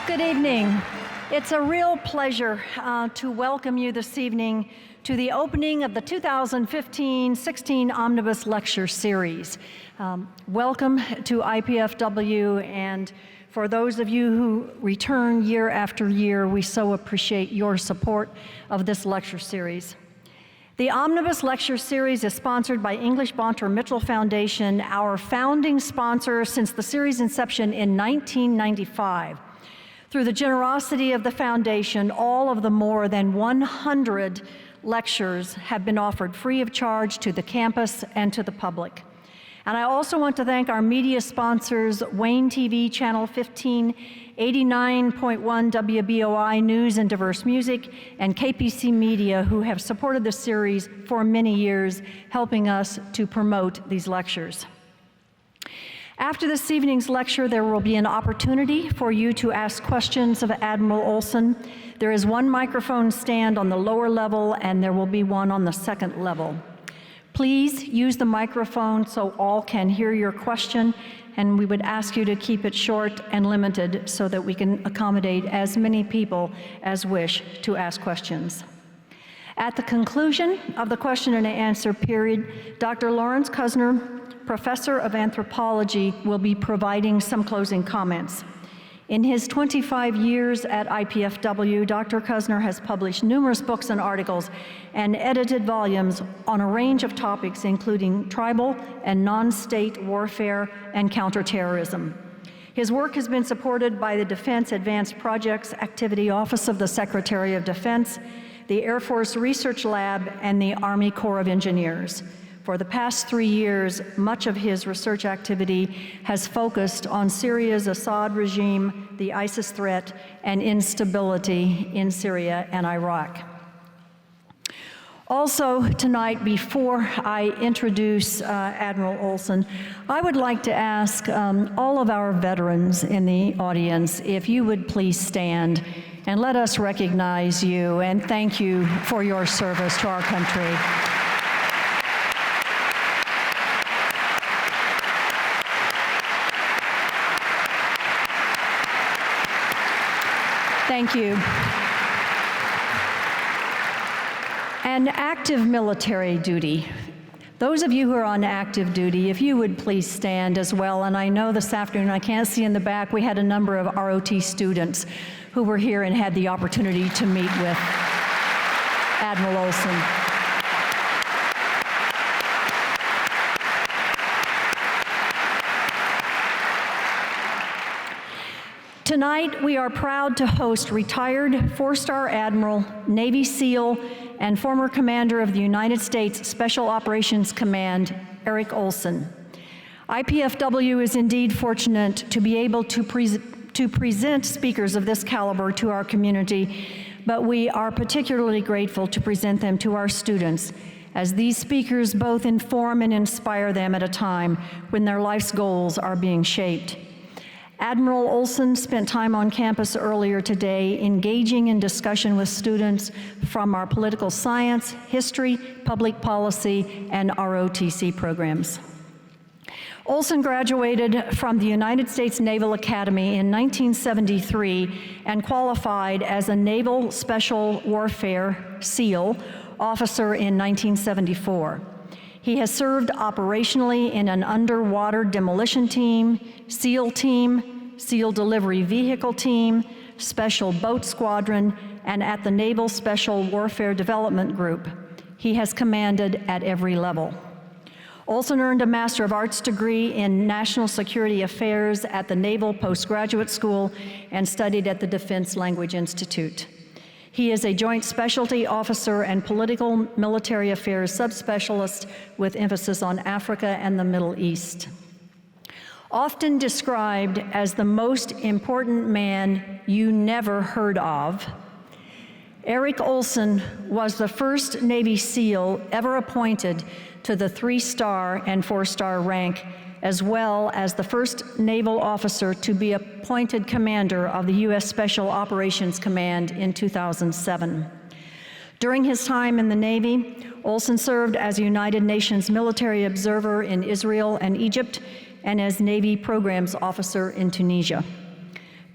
Good evening. It's a real pleasure to welcome you this evening to the opening of the 2015-16 Omnibus Lecture Series. Welcome to IPFW, and for those of you who return year after year, we so appreciate your support of this lecture series. The Omnibus Lecture Series is sponsored by English Bonter Mitchell Foundation, our founding sponsor since the series' inception in 1995. Through the generosity of the foundation, all of the more than 100 lectures have been offered free of charge to the campus and to the public. And I also want to thank our media sponsors, Wayne TV, Channel 15, 89.1 WBOI News and Diverse Music, and KPC Media, who have supported the series for many years, helping us to promote these lectures. After this evening's lecture, there will be an opportunity for you to ask questions of Admiral Olson. There is one microphone stand on the lower level, and there will be one on the second level. Please use the microphone so all can hear your question, and we would ask you to keep it short and limited so that we can accommodate as many people as wish to ask questions. At the conclusion of the question and answer period, Dr. Lawrence Kusner, Professor of Anthropology, will be providing some closing comments. In his 25 years at IPFW, Dr. Kusner has published numerous books and articles and edited volumes on a range of topics, including tribal and non-state warfare and counterterrorism. His work has been supported by the Defense Advanced Projects Activity Office of the Secretary of Defense, the Air Force Research Lab, and the Army Corps of Engineers. For the past 3 years, much of his research activity has focused on Syria's Assad regime, the ISIS threat, and instability in Syria and Iraq. Also tonight, before I introduce Admiral Olson, I would like to ask all of our veterans in the audience if you would please stand and let us recognize you and thank you for your service to our country. Thank you. And active military duty. Those of you who are on active duty, if you would please stand as well. And I know this afternoon, I can't see in the back, we had a number of ROT students who were here and had the opportunity to meet with Admiral Olson. Tonight, we are proud to host retired four-star Admiral, Navy SEAL, and former commander of the United States Special Operations Command, Eric Olson. IPFW is indeed fortunate to be able to present speakers of this caliber to our community, but we are particularly grateful to present them to our students, as these speakers both inform and inspire them at a time when their life's goals are being shaped. Admiral Olson spent time on campus earlier today engaging in discussion with students from our political science, history, public policy, and ROTC programs. Olson graduated from the United States Naval Academy in 1973 and qualified as a Naval Special Warfare SEAL officer in 1974. He has served operationally in an underwater demolition team, SEAL team, SEAL delivery vehicle team, Special Boat Squadron, and at the Naval Special Warfare Development Group. He has commanded at every level. Olson earned a Master of Arts degree in National Security Affairs at the Naval Postgraduate School and studied at the Defense Language Institute. He is a Joint Specialty Officer and Political Military Affairs Subspecialist with emphasis on Africa and the Middle East. Often described as the most important man you never heard of, Eric Olson was the first Navy SEAL ever appointed to the 3-star and 4-star rank, as well as the first naval officer to be appointed commander of the U.S. Special Operations Command in 2007. During his time in the Navy, Olson served as a United Nations military observer in Israel and Egypt, and as Navy Programs Officer in Tunisia.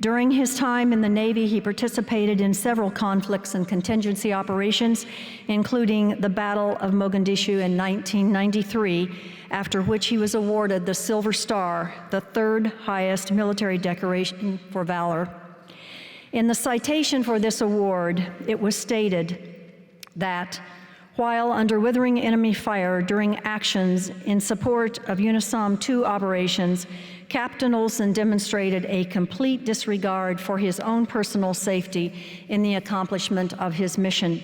During his time in the Navy, he participated in several conflicts and contingency operations, including the Battle of Mogadishu in 1993, after which he was awarded the Silver Star, the third highest military decoration for valor. In the citation for this award, it was stated that while under withering enemy fire during actions in support of UNISOM II operations, Captain Olson demonstrated a complete disregard for his own personal safety in the accomplishment of his mission.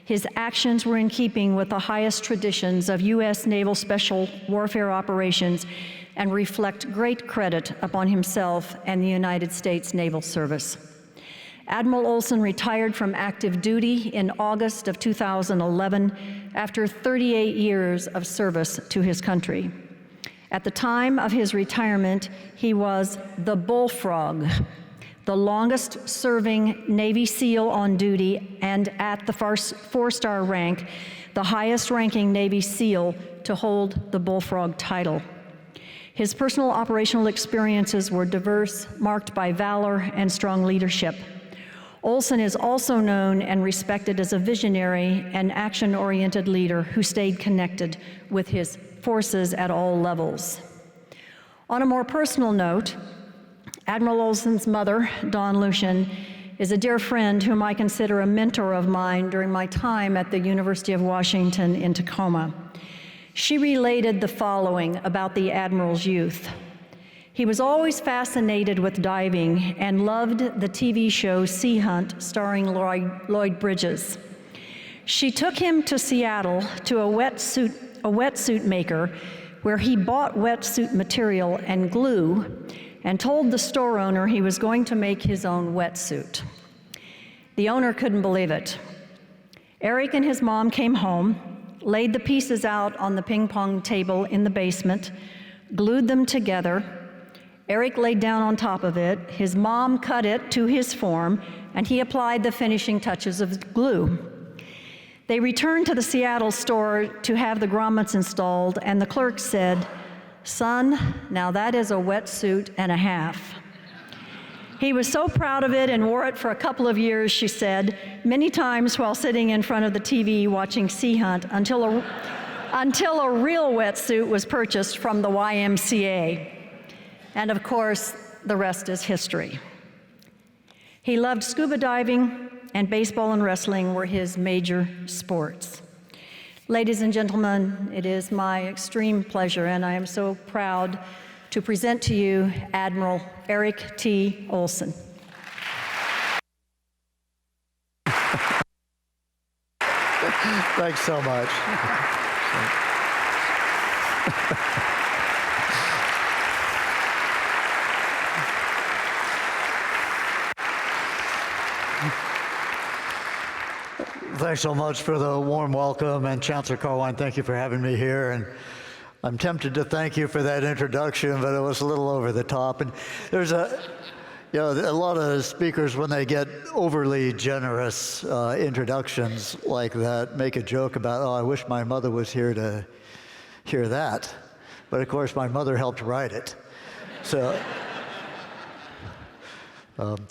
His actions were in keeping with the highest traditions of U.S. Naval Special Warfare Operations and reflect great credit upon himself and the United States Naval Service. Admiral Olson retired from active duty in August of 2011 after 38 years of service to his country. At the time of his retirement, he was the Bullfrog, the longest serving Navy SEAL on duty and at the four-star rank, the highest ranking Navy SEAL to hold the Bullfrog title. His personal operational experiences were diverse, marked by valor and strong leadership. Olson is also known and respected as a visionary and action-oriented leader who stayed connected with his forces at all levels. On a more personal note, Admiral Olson's mother, Dawn Lucian, is a dear friend whom I consider a mentor of mine during my time at the University of Washington in Tacoma. She related the following about the Admiral's youth. He was always fascinated with diving and loved the TV show Sea Hunt starring Lloyd Bridges. She took him to Seattle to a wetsuit maker where he bought wetsuit material and glue and told the store owner he was going to make his own wetsuit. The owner couldn't believe it. Eric and his mom came home, laid the pieces out on the ping pong table in the basement, glued them together. Eric laid down on top of it, his mom cut it to his form, and he applied the finishing touches of glue. They returned to the Seattle store to have the grommets installed, and the clerk said, "Son, now that is a wetsuit and a half." He was so proud of it and wore it for a couple of years, she said, many times while sitting in front of the TV watching Sea Hunt until a real wetsuit was purchased from the YMCA. And of course, the rest is history. He loved scuba diving, and baseball and wrestling were his major sports. Ladies and gentlemen, it is my extreme pleasure, and I am so proud to present to you Admiral Eric T. Olson. Thanks so much. Thanks so much for the warm welcome, and Chancellor Carwine, thank you for having me here. And I'm tempted to thank you for that introduction, but it was a little over the top. And there's a lot of speakers, when they get overly generous introductions like that, make a joke about, oh, I wish my mother was here to hear that. But of course, my mother helped write it. So.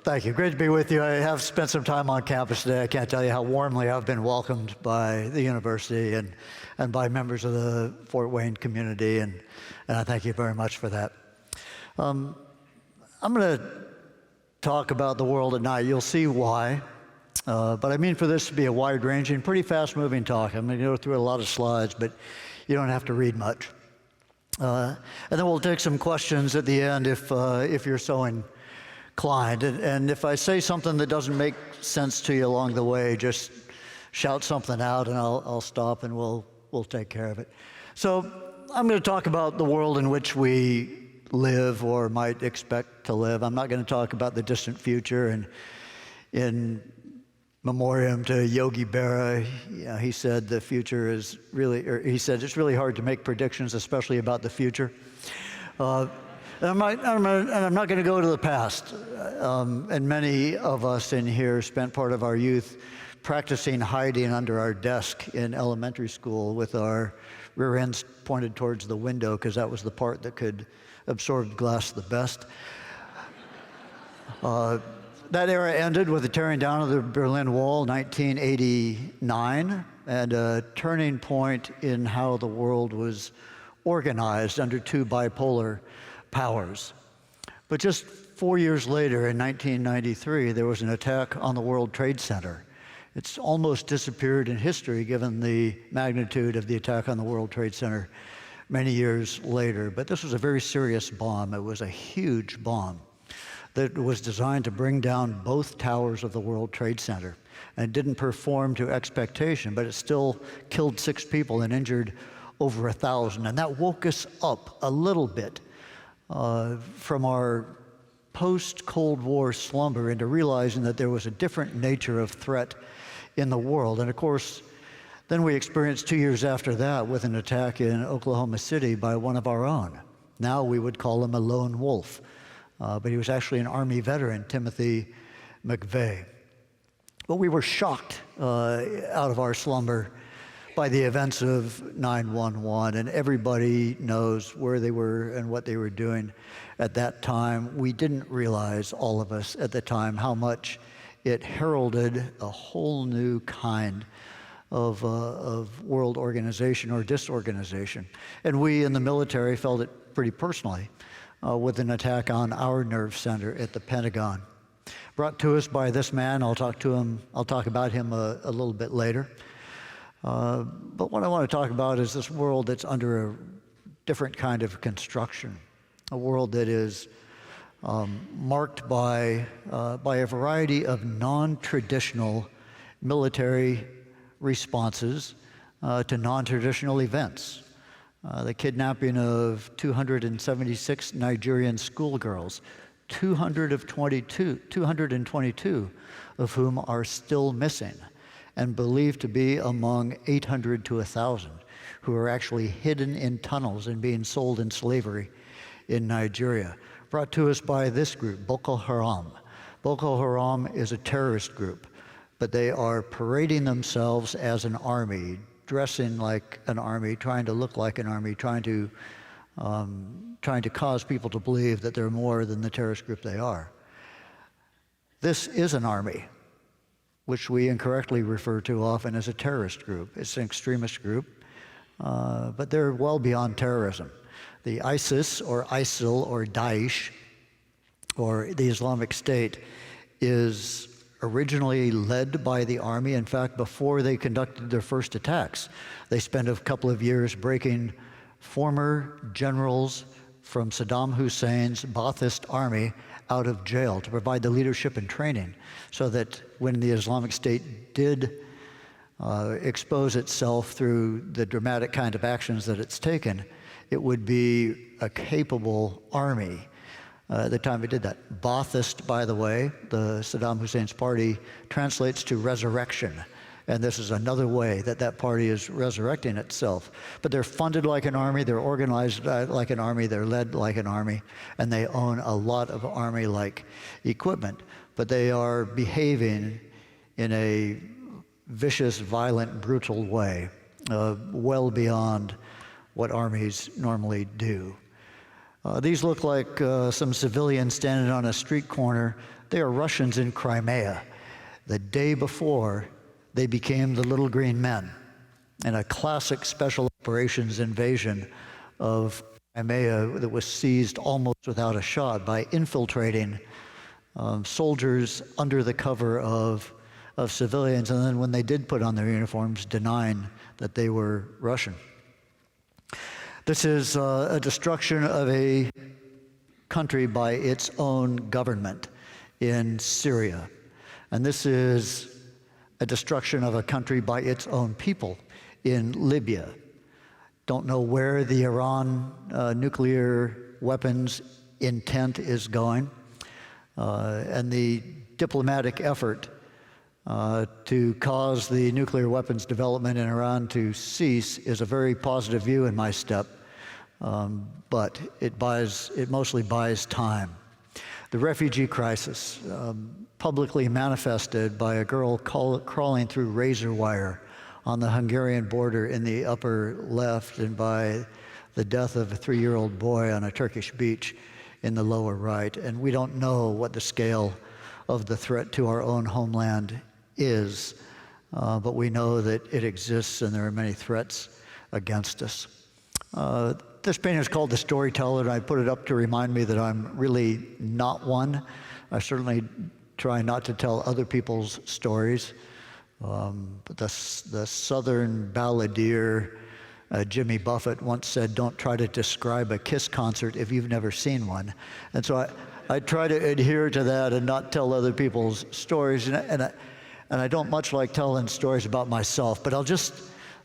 Thank you. Great to be with you. I have spent some time on campus today. I can't tell you how warmly I've been welcomed by the university and by members of the Fort Wayne community, and I thank you very much for that. I'm going to talk about the world at night. You'll see why, but I mean for this to be a wide-ranging, pretty fast-moving talk. I'm going to go through a lot of slides, but you don't have to read much. And then we'll take some questions at the end if you're so inclined. And if I say something that doesn't make sense to you along the way, just shout something out and I'll stop and we'll take care of it. So I'm going to talk about the world in which we live or might expect to live. I'm not going to talk about the distant future. And in memoriam to Yogi Berra, he said the future is he said it's really hard to make predictions, especially about the future. And I'm not going to go to the past. And many of us in here spent part of our youth practicing hiding under our desk in elementary school with our rear ends pointed towards the window, because that was the part that could absorb glass the best. That era ended with the tearing down of the Berlin Wall, 1989, and a turning point in how the world was organized under two bipolar powers. But just 4 years later, in 1993, there was an attack on the World Trade Center. It's almost disappeared in history given the magnitude of the attack on the World Trade Center many years later. But this was a very serious bomb. It was a huge bomb that was designed to bring down both towers of the World Trade Center. And it didn't perform to expectation, but it still killed 6 people and injured over 1,000. And that woke us up a little bit from our post-Cold War slumber into realizing that there was a different nature of threat in the world. And of course, then we experienced 2 years after that with an attack in Oklahoma City by one of our own. Now we would call him a lone wolf. But he was actually an Army veteran, Timothy McVeigh. But we were shocked out of our slumber by the events of 9/11, and everybody knows where they were and what they were doing at that time. We didn't realize, all of us at the time, how much it heralded a whole new kind of world organization or disorganization. And we in the military felt it pretty personally. With an attack on our nerve center at the Pentagon. Brought to us by this man. I'll talk about him a little bit later. But what I want to talk about is this world that's under a different kind of construction, a world that is marked by a variety of non-traditional military responses to non-traditional events. The kidnapping of 276 Nigerian schoolgirls, 222 of whom are still missing and believed to be among 800 to 1,000 who are actually hidden in tunnels and being sold in slavery in Nigeria. Brought to us by this group, Boko Haram. Boko Haram is a terrorist group, but they are parading themselves as an army, dressing like an army, trying to look like an army, trying to cause people to believe that they're more than the terrorist group they are. This is an army, which we incorrectly refer to often as a terrorist group. It's an extremist group, but they're well beyond terrorism. The ISIS or ISIL or Daesh or the Islamic State is originally led by the army. In fact, before they conducted their first attacks, they spent a couple of years breaking former generals from Saddam Hussein's Ba'athist army out of jail to provide the leadership and training so that when the Islamic State did expose itself through the dramatic kind of actions that it's taken, it would be a capable army. At the time it did that. Ba'athist, by the way, the Saddam Hussein's party, translates to resurrection. And this is another way that that party is resurrecting itself. But they're funded like an army, they're organized like an army, they're led like an army, and they own a lot of army-like equipment. But they are behaving in a vicious, violent, brutal way, well beyond what armies normally do. These look like some civilians standing on a street corner. They are Russians in Crimea. The day before, they became the Little Green Men in a classic special operations invasion of Crimea that was seized almost without a shot by infiltrating soldiers under the cover of civilians, and then when they did put on their uniforms, denying that they were Russian. This is a destruction of a country by its own government in Syria. And this is a destruction of a country by its own people in Libya. Don't know where the Iran nuclear weapons intent is going. And the diplomatic effort to cause the nuclear weapons development in Iran to cease is a very positive view in my step, but it mostly buys time. The refugee crisis, publicly manifested by a girl crawling through razor wire on the Hungarian border in the upper left, and by the death of a 3-year-old boy on a Turkish beach in the lower right. And we don't know what the scale of the threat to our own homeland is, but we know that it exists and there are many threats against us. This painting is called The Storyteller, and I put it up to remind me that I'm really not one. I certainly try not to tell other people's stories. But the Southern balladeer Jimmy Buffett once said, "Don't try to describe a Kiss concert if you've never seen one." And so I try to adhere to that and not tell other people's stories. And I don't much like telling stories about myself, but I'll just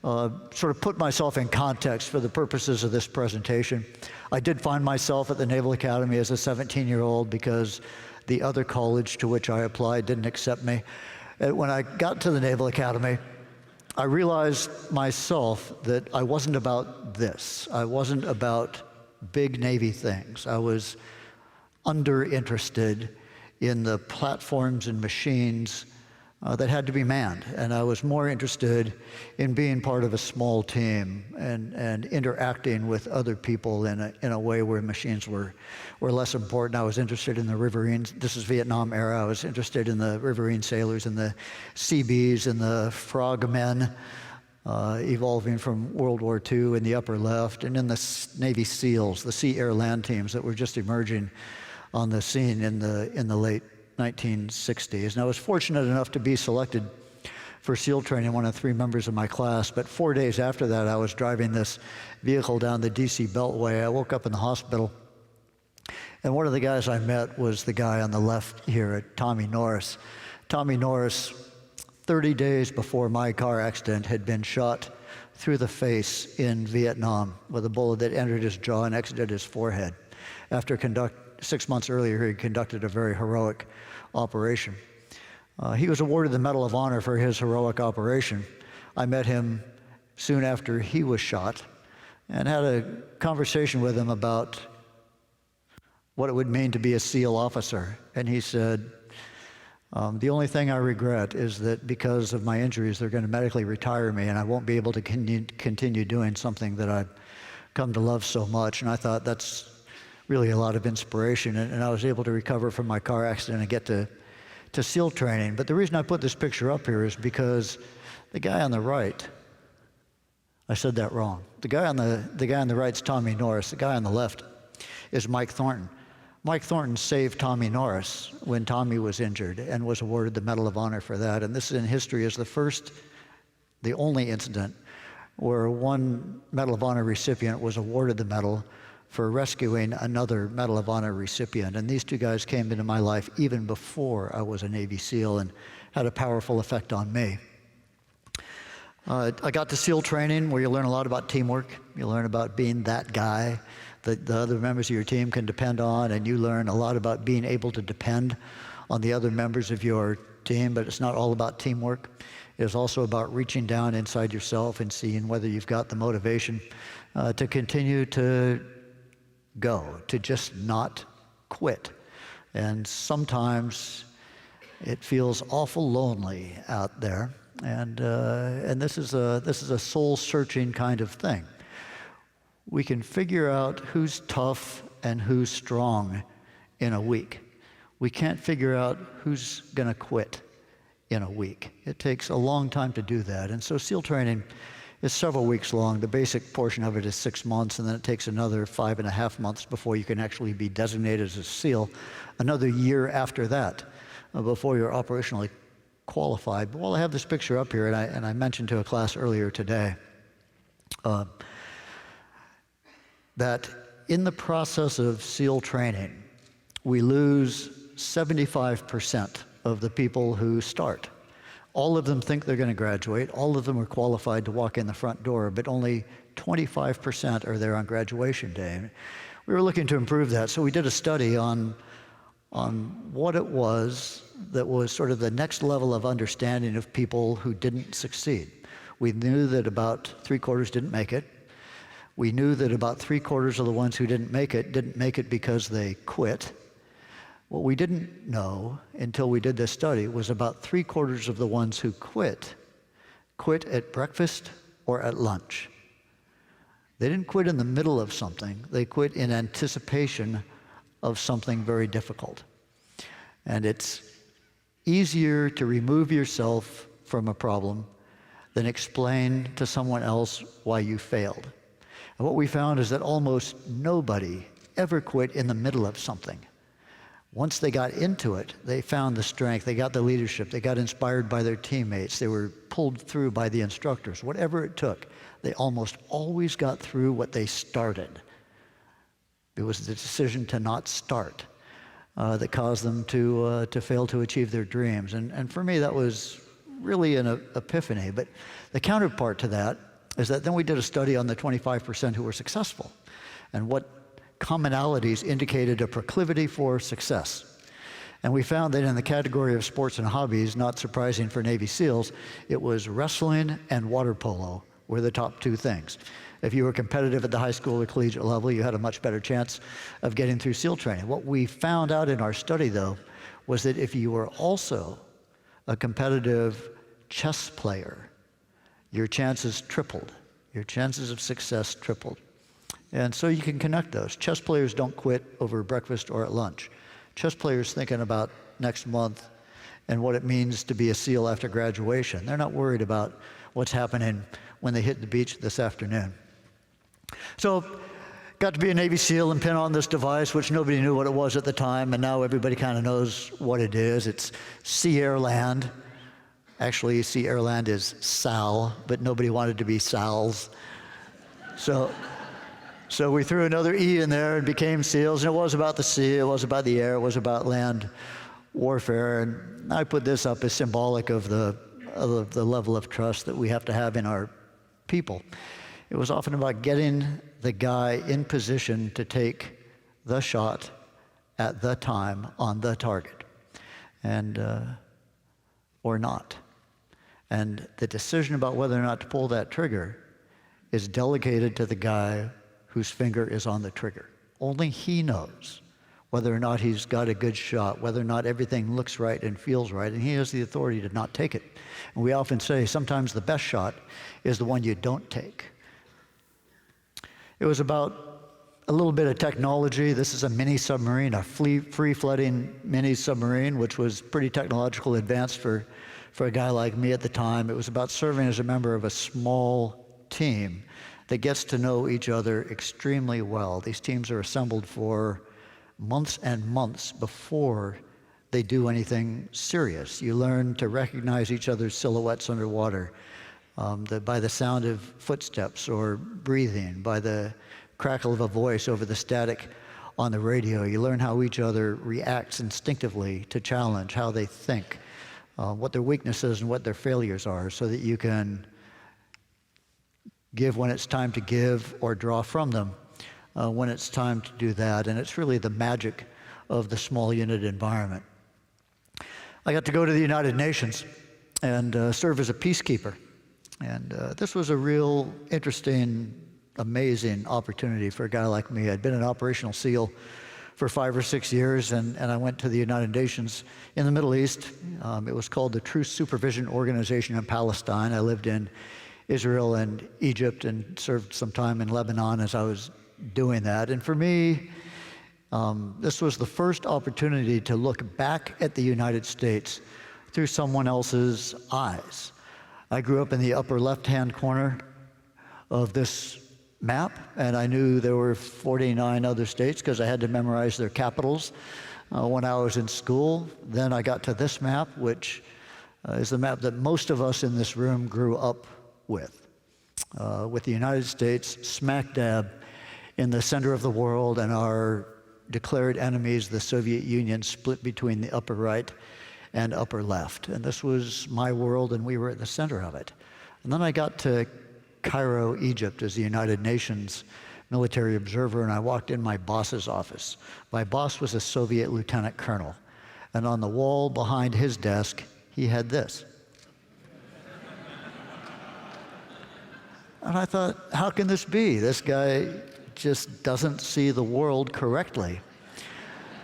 sort of put myself in context for the purposes of this presentation. I did find myself at the Naval Academy as a 17-year-old because the other college to which I applied didn't accept me. And when I got to the Naval Academy, I realized myself that I wasn't about this. I wasn't about big Navy things. I was underinterested in the platforms and machines that had to be manned. And I was more interested in being part of a small team and interacting with other people in a way where machines were less important. I was interested in the riverines. This is Vietnam era. I was interested in the riverine sailors and the Seabees and the frogmen evolving from World War II in the upper left, and in the Navy SEALs, the Sea Air Land teams that were just emerging on the scene in the late 1960s. And I was fortunate enough to be selected for SEAL training, one of 3 members of my class. But 4 days after that, I was driving this vehicle down the DC Beltway. I woke up in the hospital, and one of the guys I met was the guy on the left here, Tommy Norris. Tommy Norris, 30 days before my car accident, had been shot through the face in Vietnam with a bullet that entered his jaw and exited his forehead. After 6 months earlier, he conducted a very heroic operation. He was awarded the Medal of Honor for his heroic operation. I met him soon after he was shot and had a conversation with him about what it would mean to be a SEAL officer. And he said, the only thing I regret is that because of my injuries, they're going to medically retire me and I won't be able to continue doing something that I've come to love so much. And I thought that's really a lot of inspiration, and I was able to recover from my car accident and get to SEAL training. But the reason I put this picture up here is because the guy on the right, I said that wrong. The guy on the right is Tommy Norris. The guy on the left is Mike Thornton. Mike Thornton saved Tommy Norris when Tommy was injured and was awarded the Medal of Honor for that. And this in history is the only incident where one Medal of Honor recipient was awarded the medal for rescuing another Medal of Honor recipient. And these 2 guys came into my life even before I was a Navy SEAL and had a powerful effect on me. I got to SEAL training where you learn a lot about teamwork. You learn about being that guy that the other members of your team can depend on, and you learn a lot about being able to depend on the other members of your team. But it's not all about teamwork. It is also about reaching down inside yourself and seeing whether you've got the motivation to continue to to just not quit. And sometimes it feels awful lonely out there, and this is a soul-searching kind of thing. We can figure out who's tough and who's strong in a week. We can't figure out who's going to quit in a week. It takes a long time to do that, and so SEAL training is several weeks long. The basic portion of it is 6 months, and then it takes another 5.5 months before you can actually be designated as a SEAL. Another year after that before you're operationally qualified. But while I have this picture up here, and I mentioned to a class earlier today that in the process of SEAL training, we lose 75% of the people who start. All of them think they're going to graduate. All of them are qualified to walk in the front door, but only 25% are there on graduation day. We were looking to improve that, so we did a study on what it was that was sort of the next level of understanding of people who didn't succeed. We knew that about 3/4 didn't make it. We knew that about 3/4 of the ones who didn't make it because they quit. What we didn't know until we did this study was about 3/4 of the ones who quit at breakfast or at lunch. They didn't quit in the middle of something. They quit in anticipation of something very difficult. And it's easier to remove yourself from a problem than explain to someone else why you failed. And what we found is that almost nobody ever quit in the middle of something. Once they got into it, they found the strength, they got the leadership, they got inspired by their teammates, they were pulled through by the instructors. Whatever it took, they almost always got through what they started. It was the decision to not start that caused them to fail to achieve their dreams. And for me, that was really an epiphany. But the counterpart to that is that then we did a study on the 25% who were successful and what commonalities indicated a proclivity for success. And we found that in the category of sports and hobbies, not surprising for Navy SEALs, it was wrestling and water polo were the top two things. If you were competitive at the high school or collegiate level, you had a much better chance of getting through SEAL training. What we found out in our study, though, was that if you were also a competitive chess player, your chances tripled. Your chances of success tripled. And so you can connect those. Chess players don't quit over breakfast or at lunch. Chess players thinking about next month and what it means to be a SEAL after graduation. They're not worried about what's happening when they hit the beach this afternoon. So got to be a Navy SEAL and pin on this device, which nobody knew what it was at the time, and now everybody kind of knows what it is. It's Sea Air Land. Actually, Sea Air Land is SAL, but nobody wanted to be SALs. So we threw another E in there and became SEALs, and it was about the sea, it was about the air, it was about land warfare. And I put this up as symbolic of the level of trust that we have to have in our people. It was often about getting the guy in position to take the shot at the time on the target, and or not. And the decision about whether or not to pull that trigger is delegated to the guy whose finger is on the trigger. Only he knows whether or not he's got a good shot, whether or not everything looks right and feels right, and he has the authority to not take it. And we often say sometimes the best shot is the one you don't take. It was about a little bit of technology. This is a mini submarine, a free-floating mini submarine, which was pretty technological advanced for a guy like me at the time. It was about serving as a member of a small team that gets to know each other extremely well. These teams are assembled for months and months before they do anything serious. You learn to recognize each other's silhouettes underwater by the sound of footsteps or breathing, by the crackle of a voice over the static on the radio. You learn how each other reacts instinctively to challenge, how they think, what their weaknesses and what their failures are, so that you can give when it's time to give or draw from them when it's time to do that. And it's really the magic of the small unit environment. I got to go to the United Nations and serve as a peacekeeper. And this was a real interesting, amazing opportunity for a guy like me. I'd been an operational SEAL for 5 or 6 years, and I went to the United Nations in the Middle East. It was called the Truth Supervision Organization in Palestine. I lived in Israel and Egypt and served some time in Lebanon as I was doing that. And for me, this was the first opportunity to look back at the United States through someone else's eyes. I grew up in the upper left-hand corner of this map, and I knew there were 49 other states because I had to memorize their capitals when I was in school. Then I got to this map, which is the map that most of us in this room grew up with the United States smack dab in the center of the world, and our declared enemies, the Soviet Union, split between the upper right and upper left. And this was my world, and we were at the center of it. And then I got to Cairo, Egypt, as the United Nations military observer, and I walked in my boss's office. My boss was a Soviet lieutenant colonel, and on the wall behind his desk, he had this. And I thought, how can this be? This guy just doesn't see the world correctly.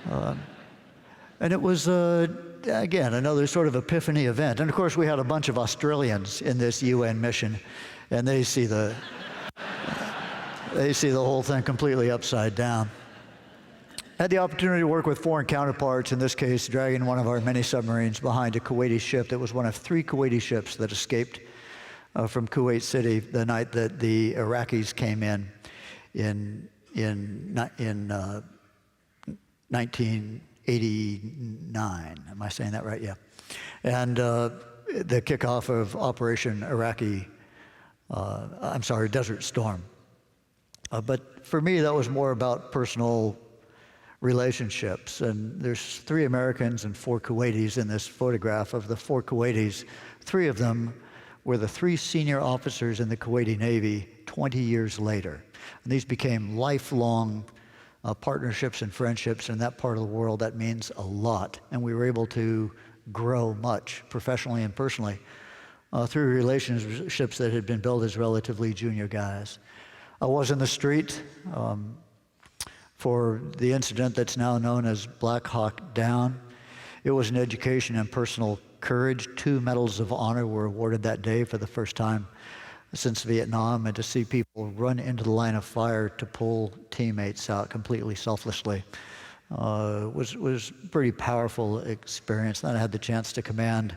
And it was, again, another sort of epiphany event. And of course, we had a bunch of Australians in this UN mission, and they see the whole thing completely upside down. Had the opportunity to work with foreign counterparts, in this case, dragging one of our many submarines behind a Kuwaiti ship that was one of 3 Kuwaiti ships that escaped from Kuwait City the night that the Iraqis came in 1989. Am I saying that right? Yeah. And the kickoff of Operation Desert Storm. But for me, that was more about personal relationships. And there's 3 Americans and 4 Kuwaitis in this photograph. Of the 4 Kuwaitis, 3 of them were the 3 senior officers in the Kuwaiti Navy 20 years later. And these became lifelong partnerships and friendships. In that part of the world, that means a lot. And we were able to grow much professionally and personally through relationships that had been built as relatively junior guys. I was in the street for the incident that's now known as Black Hawk Down. It was an education and personal courage. 2 medals of honor were awarded that day for the first time since Vietnam, and to see people run into the line of fire to pull teammates out completely selflessly was pretty powerful experience. Then I had the chance to command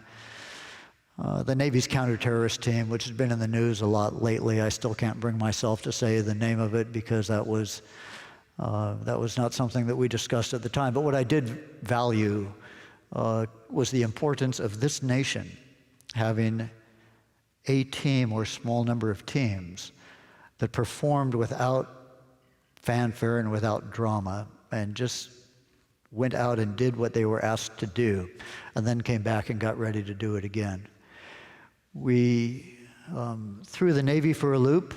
the Navy's counter-terrorist team, which has been in the news a lot lately. I still can't bring myself to say the name of it because that was not something that we discussed at the time. But what I did value was the importance of this nation having a team or small number of teams that performed without fanfare and without drama and just went out and did what they were asked to do and then came back and got ready to do it again. We threw the Navy for a loop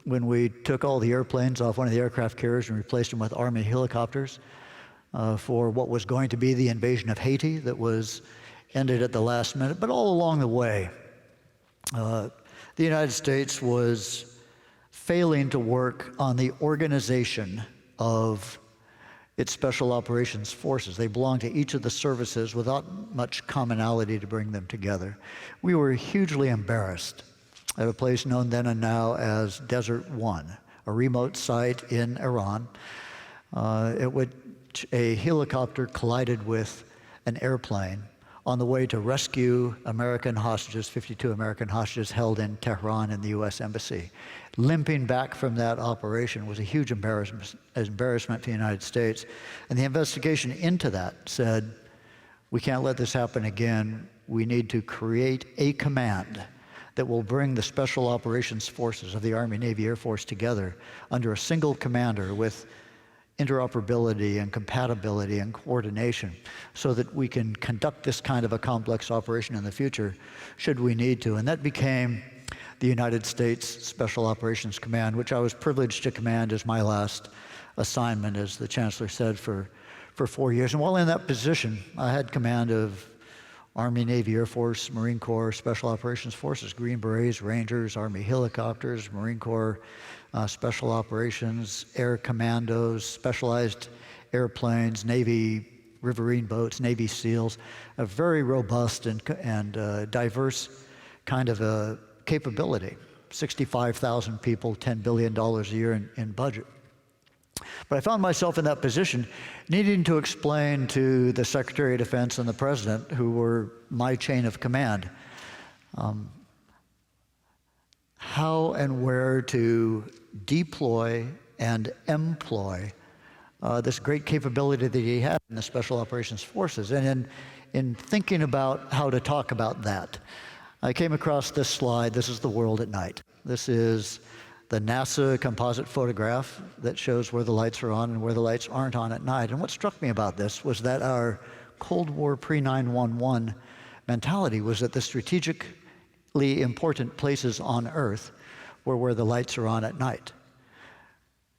when we took all the airplanes off one of the aircraft carriers and replaced them with Army helicopters for what was going to be the invasion of Haiti that was ended at the last minute. But all along the way, the United States was failing to work on the organization of its special operations forces. They belonged to each of the services without much commonality to bring them together. We were hugely embarrassed at a place known then and now as Desert One, a remote site in Iran, at which a helicopter collided with an airplane on the way to rescue American hostages, 52 American hostages held in Tehran in the U.S. Embassy. Limping back from that operation was a huge embarrassment to the United States. And the investigation into that said, we can't let this happen again. We need to create a command that will bring the special operations forces of the Army, Navy, Air Force together under a single commander with interoperability and compatibility and coordination so that we can conduct this kind of a complex operation in the future should we need to. And that became the United States Special Operations Command, which I was privileged to command as my last assignment, as the Chancellor said, for 4 years. And while in that position, I had command of Army, Navy, Air Force, Marine Corps, Special Operations Forces, Green Berets, Rangers, Army helicopters, Marine Corps, Special Operations, Air Commandos, specialized airplanes, Navy riverine boats, Navy SEALs, a very robust and diverse kind of a capability. 65,000 people, $10 billion a year in budget. But I found myself in that position needing to explain to the Secretary of Defense and the President, who were my chain of command, how and where to deploy and employ this great capability that he had in the Special Operations Forces. And in thinking about how to talk about that, I came across this slide. This is the world at night. This is the NASA composite photograph that shows where the lights are on and where the lights aren't on at night. And what struck me about this was that our Cold War pre-9/11 mentality was that the strategically important places on Earth were where the lights are on at night.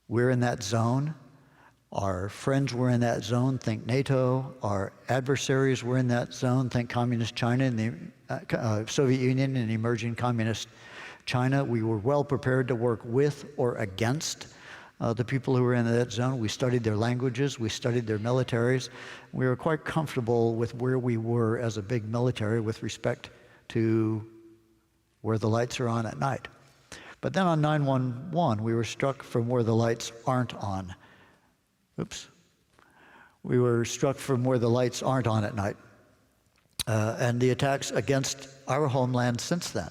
We're in that zone. Our friends were in that zone, think NATO. Our adversaries were in that zone, think Communist China and the Soviet Union and emerging Communist China. We were well prepared to work with or against the people who were in that zone. We studied their languages. We studied their militaries. We were quite comfortable with where we were as a big military with respect to where the lights are on at night. But then on 9/11, we were struck from where the lights aren't on. Oops. We were struck from where the lights aren't on at night. And the attacks against our homeland since then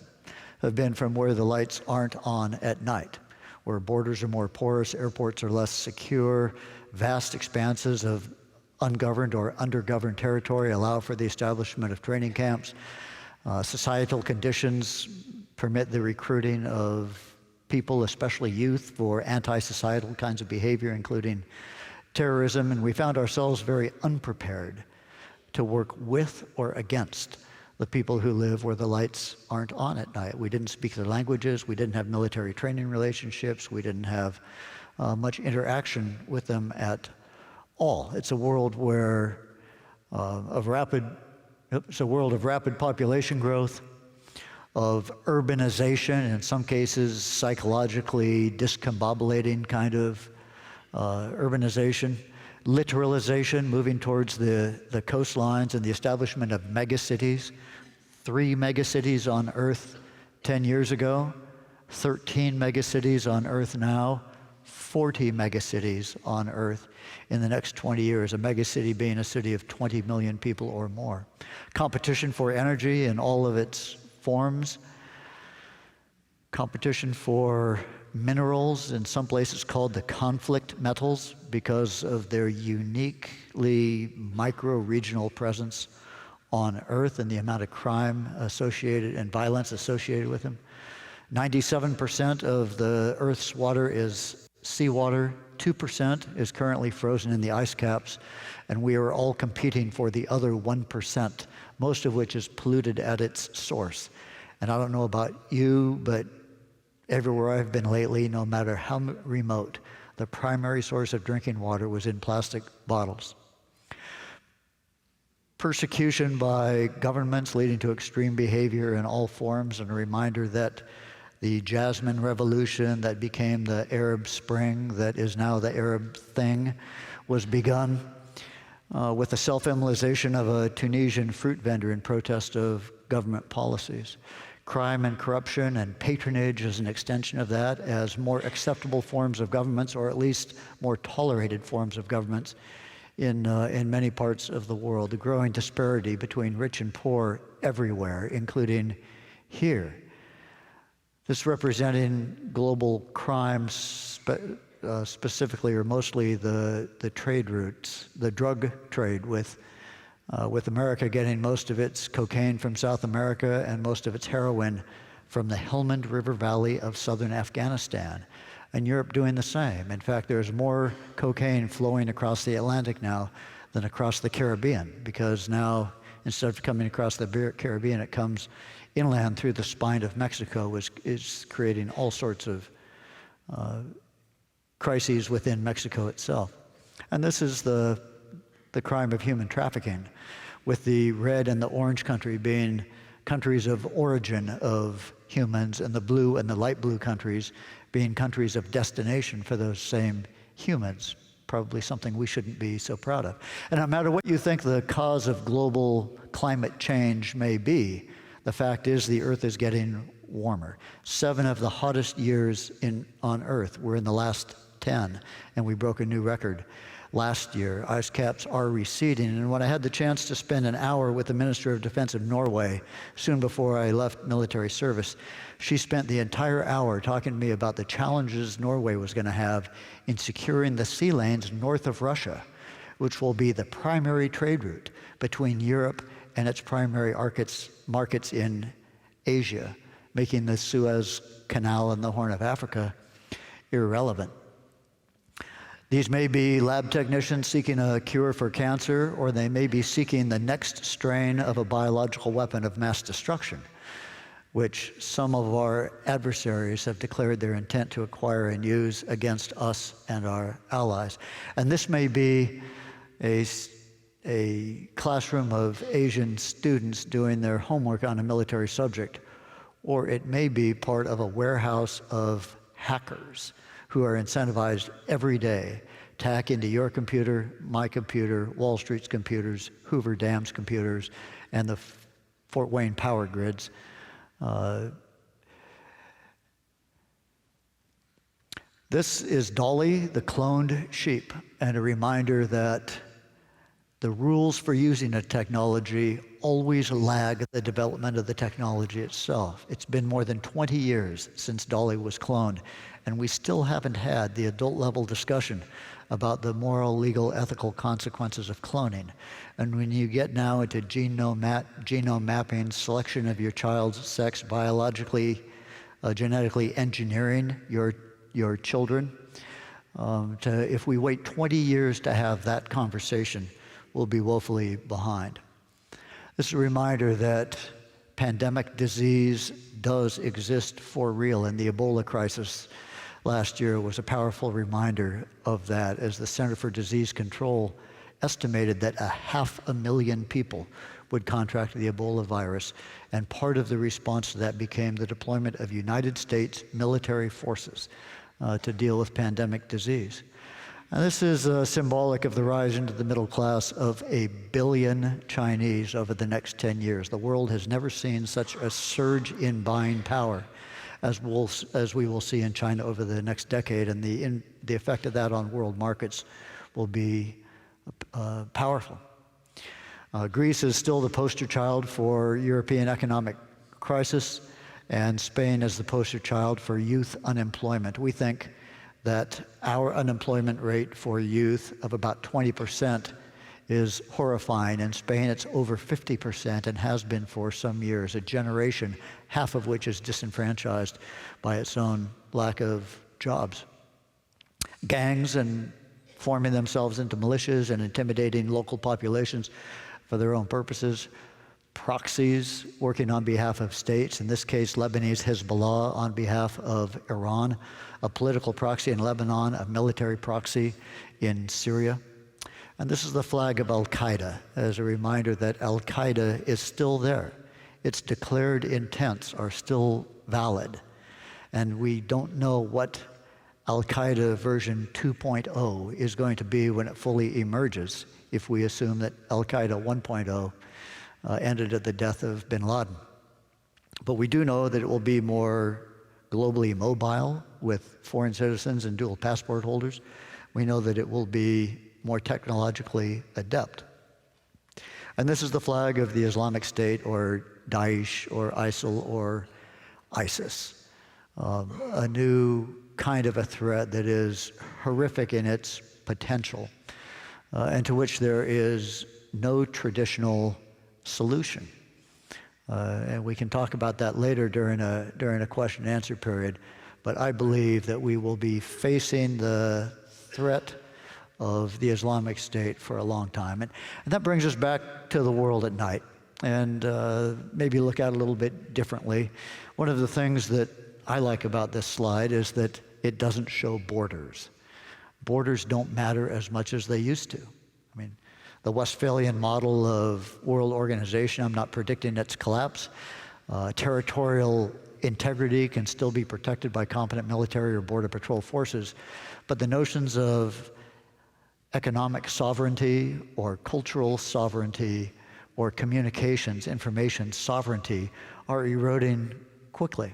have been from where the lights aren't on at night, where borders are more porous, airports are less secure, vast expanses of ungoverned or undergoverned territory allow for the establishment of training camps. Societal conditions permit the recruiting of people, especially youth, for anti-societal kinds of behavior, including terrorism, and we found ourselves very unprepared to work with or against the people who live where the lights aren't on at night. We didn't speak their languages, we didn't have military training relationships, we didn't have much interaction with them at all. It's a world where of rapid population growth, of urbanization, in some cases psychologically discombobulating kind of urbanization, literalization, moving towards the coastlines and the establishment of megacities. 3 megacities on Earth 10 years ago, 13 megacities on Earth now, 40 megacities on Earth in the next 20 years, a megacity being a city of 20 million people or more. Competition for energy in all of its forms, competition for minerals, in some places called the conflict metals because of their uniquely micro-regional presence on Earth and the amount of crime associated and violence associated with them. 97% of the Earth's water is seawater, 2% is currently frozen in the ice caps, and we are all competing for the other 1%, most of which is polluted at its source. And I don't know about you, but everywhere I've been lately, no matter how remote, the primary source of drinking water was in plastic bottles. Persecution by governments leading to extreme behavior in all forms, and a reminder that the Jasmine Revolution that became the Arab Spring, that is now the Arab Thing, was begun with the self-immolation of a Tunisian fruit vendor in protest of government policies. Crime and corruption and patronage is an extension of that as more acceptable forms of governments, or at least more tolerated forms of governments in many parts of the world. The growing disparity between rich and poor everywhere, including here. This representing global crime, specifically or mostly the trade routes, the drug trade with America getting most of its cocaine from South America and most of its heroin from the Helmand River Valley of southern Afghanistan, and Europe doing the same. In fact, there's more cocaine flowing across the Atlantic now than across the Caribbean, because now, instead of coming across the Caribbean, it comes inland through the spine of Mexico, which is creating all sorts of crises within Mexico itself. And this is the crime of human trafficking, with the red and the orange country being countries of origin of humans, and the blue and the light blue countries being countries of destination for those same humans, probably something we shouldn't be so proud of. And no matter what you think the cause of global climate change may be, the fact is the Earth is getting warmer. 7 of the hottest years on Earth were in the last 10, and we broke a new record last year. Ice caps are receding, and when I had the chance to spend an hour with the Minister of Defense of Norway soon before I left military service, she spent the entire hour talking to me about the challenges Norway was going to have in securing the sea lanes north of Russia, which will be the primary trade route between Europe and its primary markets in Asia, making the Suez Canal and the Horn of Africa irrelevant. These may be lab technicians seeking a cure for cancer, or they may be seeking the next strain of a biological weapon of mass destruction, which some of our adversaries have declared their intent to acquire and use against us and our allies. And this may be a classroom of Asian students doing their homework on a military subject, or it may be part of a warehouse of hackers who are incentivized every day to hack into your computer, my computer, Wall Street's computers, Hoover Dam's computers, and the Fort Wayne power grids. This is Dolly, the cloned sheep, and a reminder that The rules for using a technology always lag the development of the technology itself. It's been more than 20 years since Dolly was cloned, and we still haven't had the adult-level discussion about the moral, legal, ethical consequences of cloning. And when you get now into genome mapping, selection of your child's sex, biologically, genetically engineering your children, if we wait 20 years to have that conversation, we'll be woefully behind. This is a reminder that pandemic disease does exist for real, and the Ebola crisis last year was a powerful reminder of that, as the Center for Disease Control estimated that 500,000 people would contract the Ebola virus, and part of the response to that became the deployment of United States military forces to deal with pandemic disease. And this is symbolic of the rise into the middle class of 1 billion Chinese over the next 10 years. The world has never seen such a surge in buying power as we will see in China over the next decade, and the effect of that on world markets will be powerful. Greece is still the poster child for European economic crisis, and Spain is the poster child for youth unemployment. We think that our unemployment rate for youth of about 20% is horrifying. In Spain, it's over 50% and has been for some years, a generation, half of which is disenfranchised by its own lack of jobs. Gangs and forming themselves into militias and intimidating local populations for their own purposes. Proxies working on behalf of states, in this case Lebanese Hezbollah on behalf of Iran, a political proxy in Lebanon, a military proxy in Syria. And this is the flag of Al-Qaeda, as a reminder that Al-Qaeda is still there. Its declared intents are still valid. And we don't know what Al-Qaeda version 2.0 is going to be when it fully emerges, if we assume that Al-Qaeda 1.0 ended at the death of bin Laden. But we do know that it will be more globally mobile with foreign citizens and dual passport holders. We know that it will be more technologically adept. And this is the flag of the Islamic State, or Daesh, or ISIL, or ISIS. A new kind of a threat that is horrific in its potential, and to which there is no traditional solution. And we can talk about that later during a question and answer period, but I believe that we will be facing the threat of the Islamic State for a long time. And that brings us back to the world at night, and maybe look at it a little bit differently. One of the things that I like about this slide is that it doesn't show borders. Borders don't matter as much as they used to. I mean, the Westphalian model of world organization, I'm not predicting its collapse. Territorial integrity can still be protected by competent military or border patrol forces, but the notions of economic sovereignty or cultural sovereignty or communications, information sovereignty are eroding quickly.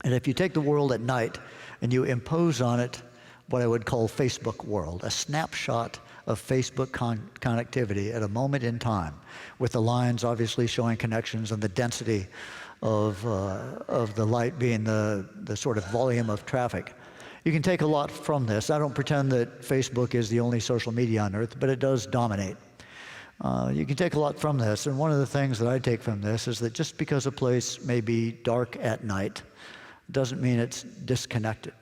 And if you take the world at night and you impose on it what I would call Facebook world, a snapshot of Facebook connectivity at a moment in time, with the lines obviously showing connections and the density of the light being the sort of volume of traffic. You can take a lot from this. I don't pretend that Facebook is the only social media on earth, but it does dominate. You can take a lot from this, and one of the things that I take from this is that just because a place may be dark at night doesn't mean it's disconnected.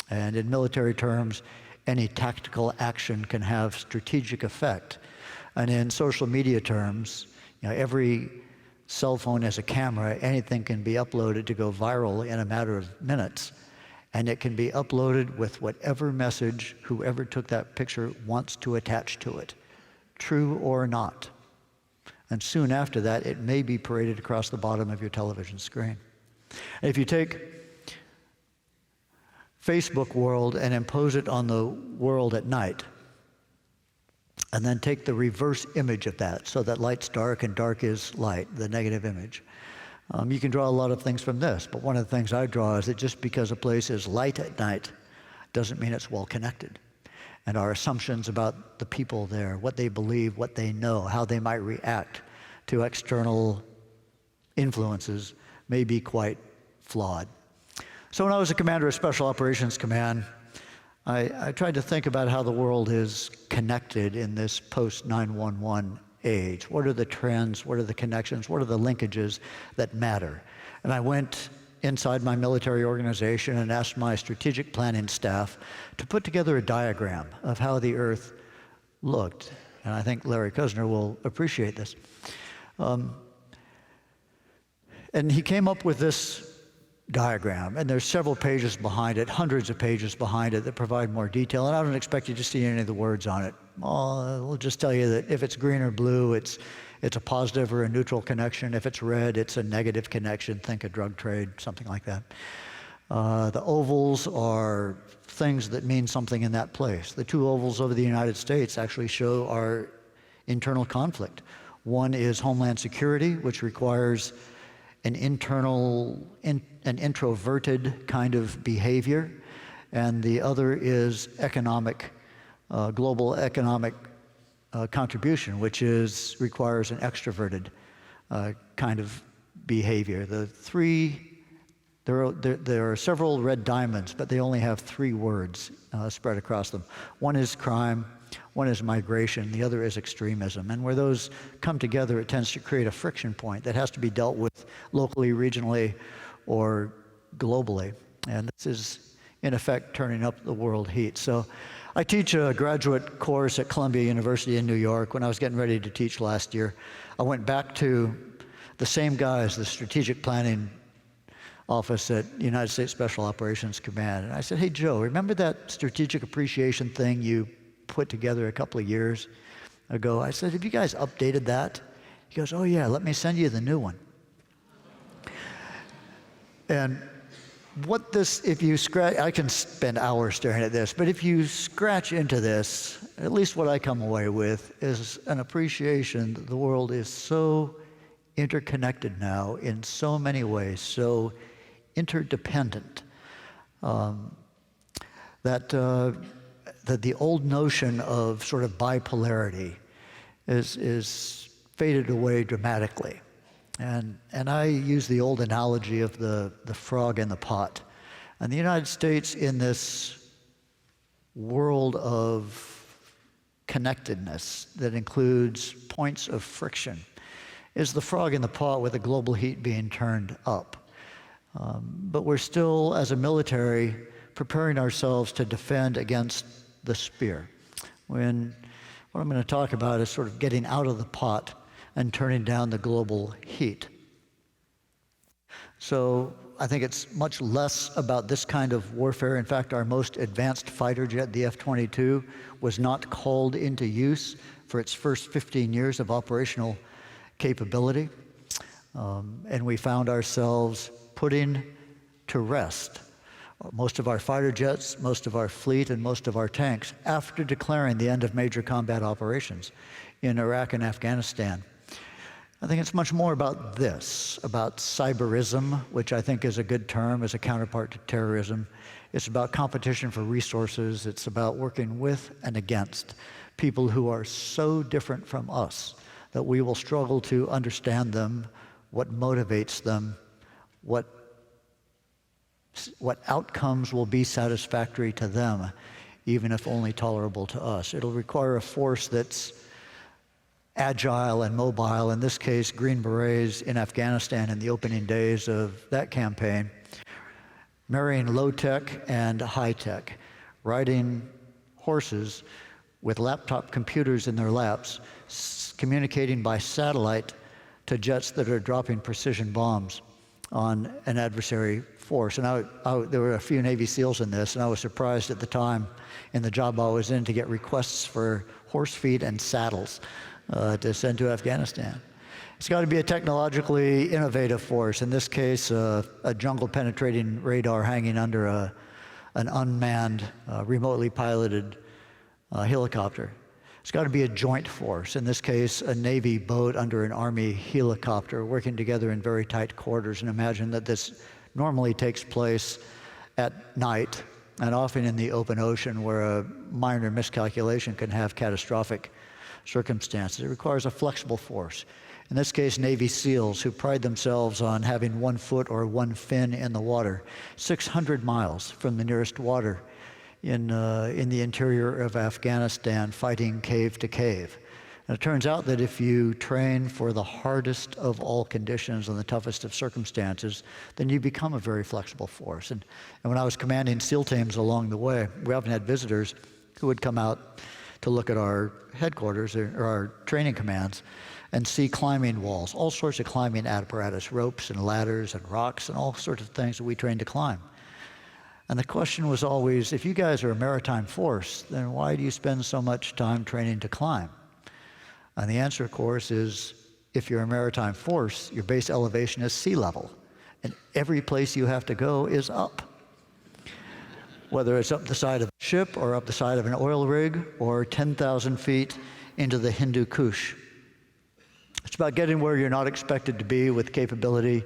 And in military terms, any tactical action can have strategic effect. And in social media terms, every cell phone has a camera. Anything can be uploaded to go viral in a matter of minutes. And it can be uploaded with whatever message whoever took that picture wants to attach to it, true or not. And soon after that, it may be paraded across the bottom of your television screen. And if you take Facebook world and impose it on the world at night, and then take the reverse image of that, so that light's dark and dark is light, the negative image. You can draw a lot of things from this, but one of the things I draw is that just because a place is light at night doesn't mean it's well connected. and our assumptions about the people there, what they believe, what they know, how they might react to external influences may be quite flawed. So when I was a commander of Special Operations Command, I tried to think about how the world is connected in this post-9/11 age. What are the trends? What are the connections? What are the linkages that matter? And I went inside my military organization and asked my strategic planning staff to put together a diagram of how the Earth looked. And I think Larry Kusner will appreciate this. And he came up with this diagram, and there's several pages behind it, hundreds of pages behind it that provide more detail, and I don't expect you to see any of the words on it. We'll just tell you that if it's green or blue, it's a positive or a neutral connection. If it's red, it's a negative connection. Think a drug trade, something like that. The ovals are things that mean something in that place. The two ovals over the United States actually show our internal conflict. One is Homeland Security, which requires an introverted kind of behavior, and the other is global economic contribution, which requires an extroverted kind of behavior. There are several red diamonds, but they only have 3 words spread across them. One is crime, one is migration, the other is extremism. And where those come together, it tends to create a friction point that has to be dealt with locally, regionally, or globally. And this is, in effect, turning up the world heat. So I teach a graduate course at Columbia University in New York. When I was getting ready to teach last year, I went back to the same guys, the strategic planning office at United States Special Operations Command. And I said, hey, Joe, remember that strategic appreciation thing you put together a couple of years ago? I said, have you guys updated that? He goes, oh yeah, let me send you the new one. And what this, if you scratch, I can spend hours staring at this, but if you scratch into this, at least what I come away with is an appreciation that the world is so interconnected now in so many ways, so interdependent, that the old notion of sort of bipolarity is faded away dramatically. And I use the old analogy of the frog in the pot. And the United States, in this world of connectedness that includes points of friction, is the frog in the pot with the global heat being turned up. But we're still, as a military, preparing ourselves to defend against the spear. What I'm going to talk about is sort of getting out of the pot and turning down the global heat. So I think it's much less about this kind of warfare. In fact, our most advanced fighter jet, the F-22, was not called into use for its first 15 years of operational capability. And we found ourselves putting to rest most of our fighter jets, most of our fleet, and most of our tanks after declaring the end of major combat operations in Iraq and Afghanistan. I think it's much more about this, about cyberism, which I think is a good term as a counterpart to terrorism. It's about competition for resources. It's about working with and against people who are so different from us that we will struggle to understand them, what motivates them, what outcomes will be satisfactory to them, even if only tolerable to us. It'll require a force that's agile and mobile, in this case, Green Berets in Afghanistan in the opening days of that campaign, marrying low-tech and high-tech, riding horses with laptop computers in their laps, communicating by satellite to jets that are dropping precision bombs on an adversary force. And there were a few Navy SEALs in this, and I was surprised at the time in the job I was in to get requests for horse feed and saddles to send to Afghanistan. It's got to be a technologically innovative force. In this case, a jungle-penetrating radar hanging under an unmanned, remotely piloted helicopter. It's got to be a joint force. In this case, a Navy boat under an Army helicopter working together in very tight quarters. And imagine that this normally takes place at night and often in the open ocean where a minor miscalculation can have catastrophic circumstances. It requires a flexible force. In this case, Navy SEALs, who pride themselves on having 1 foot or 1 fin in the water, 600 miles from the nearest water in the interior of Afghanistan, fighting cave to cave. And it turns out that if you train for the hardest of all conditions and the toughest of circumstances, then you become a very flexible force. And when I was commanding SEAL teams along the way, we often had visitors who would come out to look at our headquarters or our training commands and see climbing walls, all sorts of climbing apparatus, ropes and ladders and rocks and all sorts of things that we trained to climb. And the question was always, if you guys are a maritime force, then why do you spend so much time training to climb? And the answer, of course, is if you're a maritime force, your base elevation is sea level, and every place you have to go is up. Whether it's up the side of a ship or up the side of an oil rig or 10,000 feet into the Hindu Kush. It's about getting where you're not expected to be with capability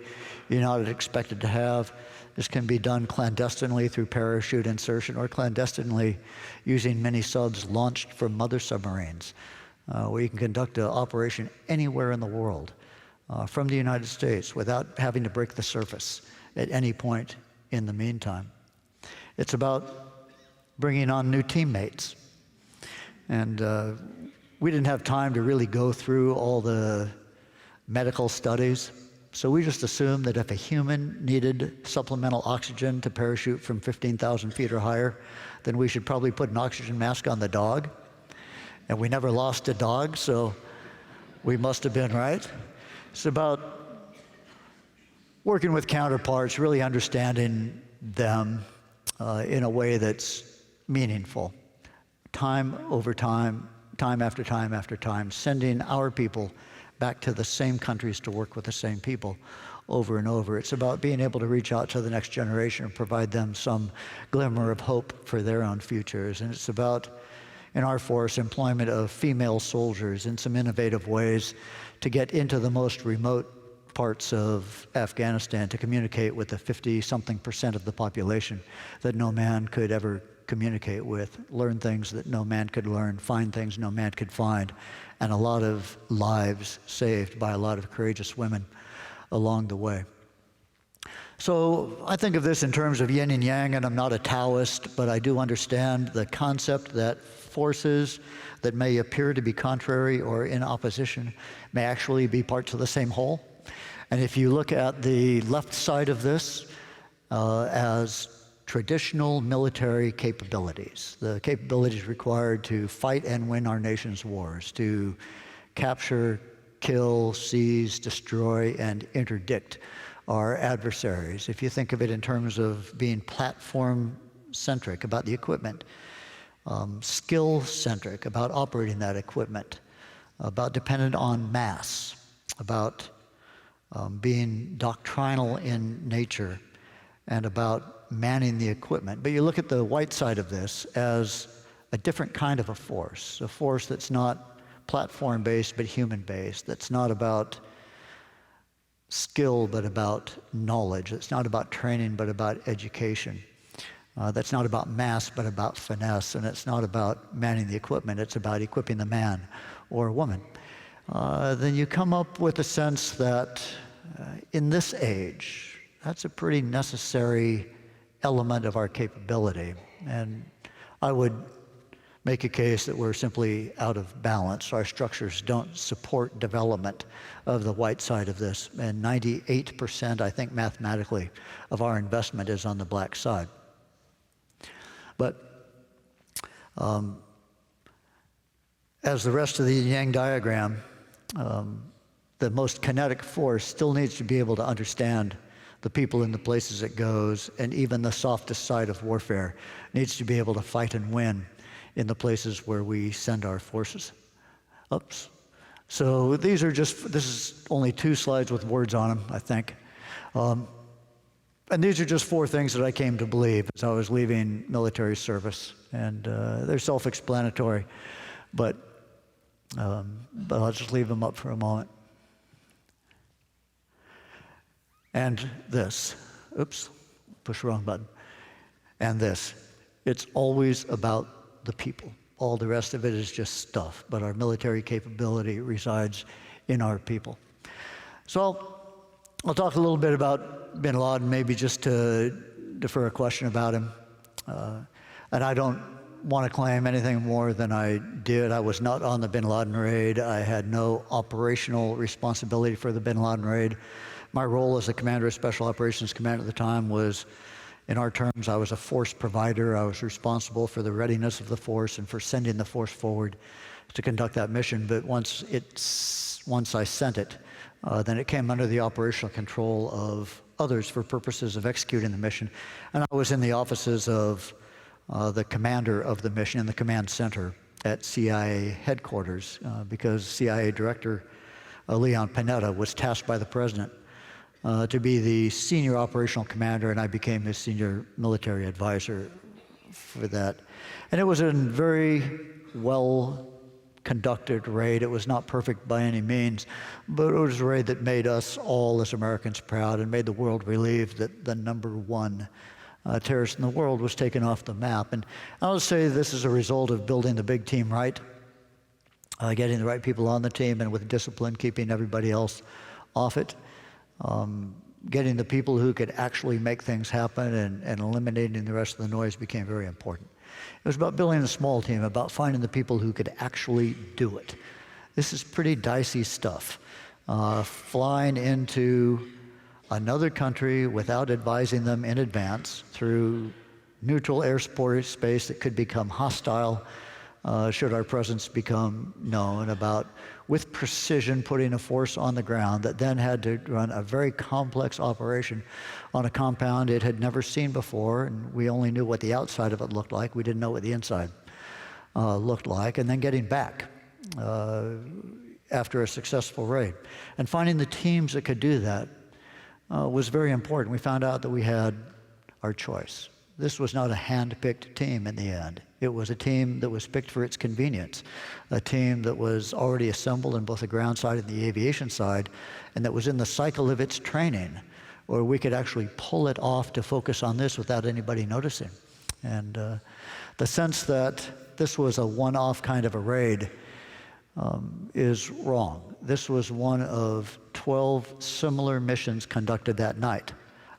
you're not expected to have. This can be done clandestinely through parachute insertion or clandestinely using mini subs launched from mother submarines. Where you can conduct an operation anywhere in the world from the United States without having to break the surface at any point in the meantime. It's about bringing on new teammates. And we didn't have time to really go through all the medical studies, so we just assumed that if a human needed supplemental oxygen to parachute from 15,000 feet or higher, then we should probably put an oxygen mask on the dog. And we never lost a dog, so we must have been right. It's about working with counterparts, really understanding them in a way that's meaningful. Time over time, time after time after time, sending our people back to the same countries to work with the same people over and over. It's about being able to reach out to the next generation and provide them some glimmer of hope for their own futures. And it's about, in our force, employment of female soldiers in some innovative ways to get into the most remote parts of Afghanistan to communicate with the 50-something% of the population that no man could ever communicate with, learn things that no man could learn, find things no man could find, and a lot of lives saved by a lot of courageous women along the way. So I think of this in terms of yin and yang, and I'm not a Taoist, but I do understand the concept that forces that may appear to be contrary or in opposition may actually be parts of the same whole. And if you look at the left side of this as traditional military capabilities, the capabilities required to fight and win our nation's wars, to capture, kill, seize, destroy, and interdict our adversaries. If you think of it in terms of being platform-centric about the equipment, skill-centric about operating that equipment, about dependent on mass, about being doctrinal in nature, and about manning the equipment. But you look at the white side of this as a different kind of a force that's not platform-based but human-based, that's not about skill but about knowledge, that's not about training but about education, that's not about mass but about finesse, and it's not about manning the equipment, it's about equipping the man or woman. Then you come up with a sense that in this age, that's a pretty necessary element of our capability. And I would make a case that we're simply out of balance. Our structures don't support development of the white side of this. And 98%, I think mathematically, of our investment is on the black side. But as the rest of the yin-yang diagram, the most kinetic force still needs to be able to understand the people and the places it goes, and even the softest side of warfare needs to be able to fight and win in the places where we send our forces. Oops. So this is only 2 slides with words on them, I think. And these are just 4 things that I came to believe as I was leaving military service. And they're self-explanatory, but I'll just leave them up for a moment. And this, oops, push the wrong button. And this, It's always about the people. All the rest of it is just stuff, but our military capability resides in our people. So I'll talk a little bit about bin Laden, maybe just to defer a question about him. And I don't want to claim anything more than I did. I was not on the bin Laden raid. I had no operational responsibility for the bin Laden raid. My role as the commander of Special Operations Command at the time was, in our terms, I was a force provider. I was responsible for the readiness of the force and for sending the force forward to conduct that mission. But once I sent it, then it came under the operational control of others for purposes of executing the mission. And I was in the offices of the commander of the mission in the command center at CIA headquarters because CIA Director Leon Panetta was tasked by the president to be the senior operational commander, and I became his senior military advisor for that. And it was a very well-conducted raid. It was not perfect by any means, but it was a raid that made us all as Americans proud and made the world relieved that the number one terrorist in the world was taken off the map. And I would say this is a result of building the big team right, getting the right people on the team, and with discipline, keeping everybody else off it. Getting the people who could actually make things happen and eliminating the rest of the noise became very important. It was about building a small team, about finding the people who could actually do it. This is pretty dicey stuff. Flying into another country without advising them in advance through neutral airspace that could become hostile should our presence become known, about with precision putting a force on the ground that then had to run a very complex operation on a compound it had never seen before, and we only knew what the outside of it looked like. We didn't know what the inside looked like, and then getting back after a successful raid. And finding the teams that could do that was very important. We found out that we had our choice. This was not a hand-picked team in the end. It was a team that was picked for its convenience, a team that was already assembled in both the ground side and the aviation side, and that was in the cycle of its training, where we could actually pull it off to focus on this without anybody noticing. And the sense that this was a one-off kind of a raid is wrong. This was one of 12 similar missions conducted that night.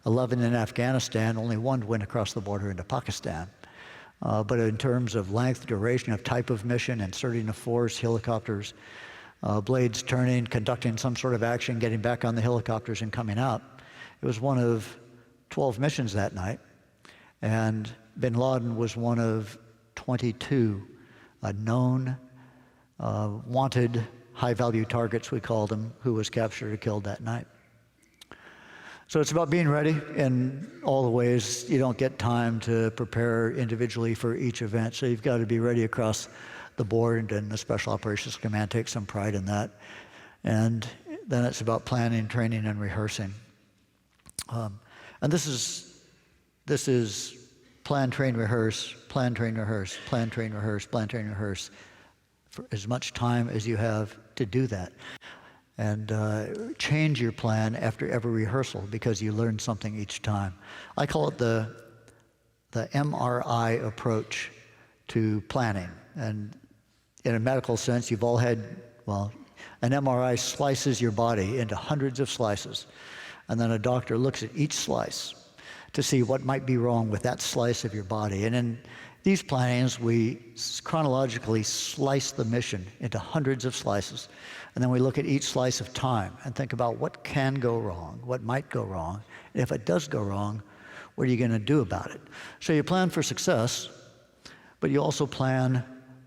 11 in Afghanistan, only one went across the border into Pakistan. But in terms of length, duration, of type of mission, inserting a force, helicopters, blades turning, conducting some sort of action, getting back on the helicopters and coming out, it was one of 12 missions that night. And bin Laden was one of 22 known, wanted, high-value targets, we called them, who was captured or killed that night. So it's about being ready in all the ways. You don't get time to prepare individually for each event, so you've got to be ready across the board, and the Special Operations Command takes some pride in that. And then it's about planning, training, and rehearsing. And this is plan, train, rehearse, plan, train, rehearse, plan, train, rehearse, plan, train, rehearse, for as much time as you have to do that. And change your plan after every rehearsal because you learn something each time. I call it the MRI approach to planning. And in a medical sense, you've all had, well, an MRI slices your body into hundreds of slices. And then a doctor looks at each slice to see what might be wrong with that slice of your body. And in these plannings, we chronologically slice the mission into hundreds of slices. And then we look at each slice of time and think about what can go wrong, what might go wrong. And if it does go wrong, what are you going to do about it? So you plan for success, but you also plan,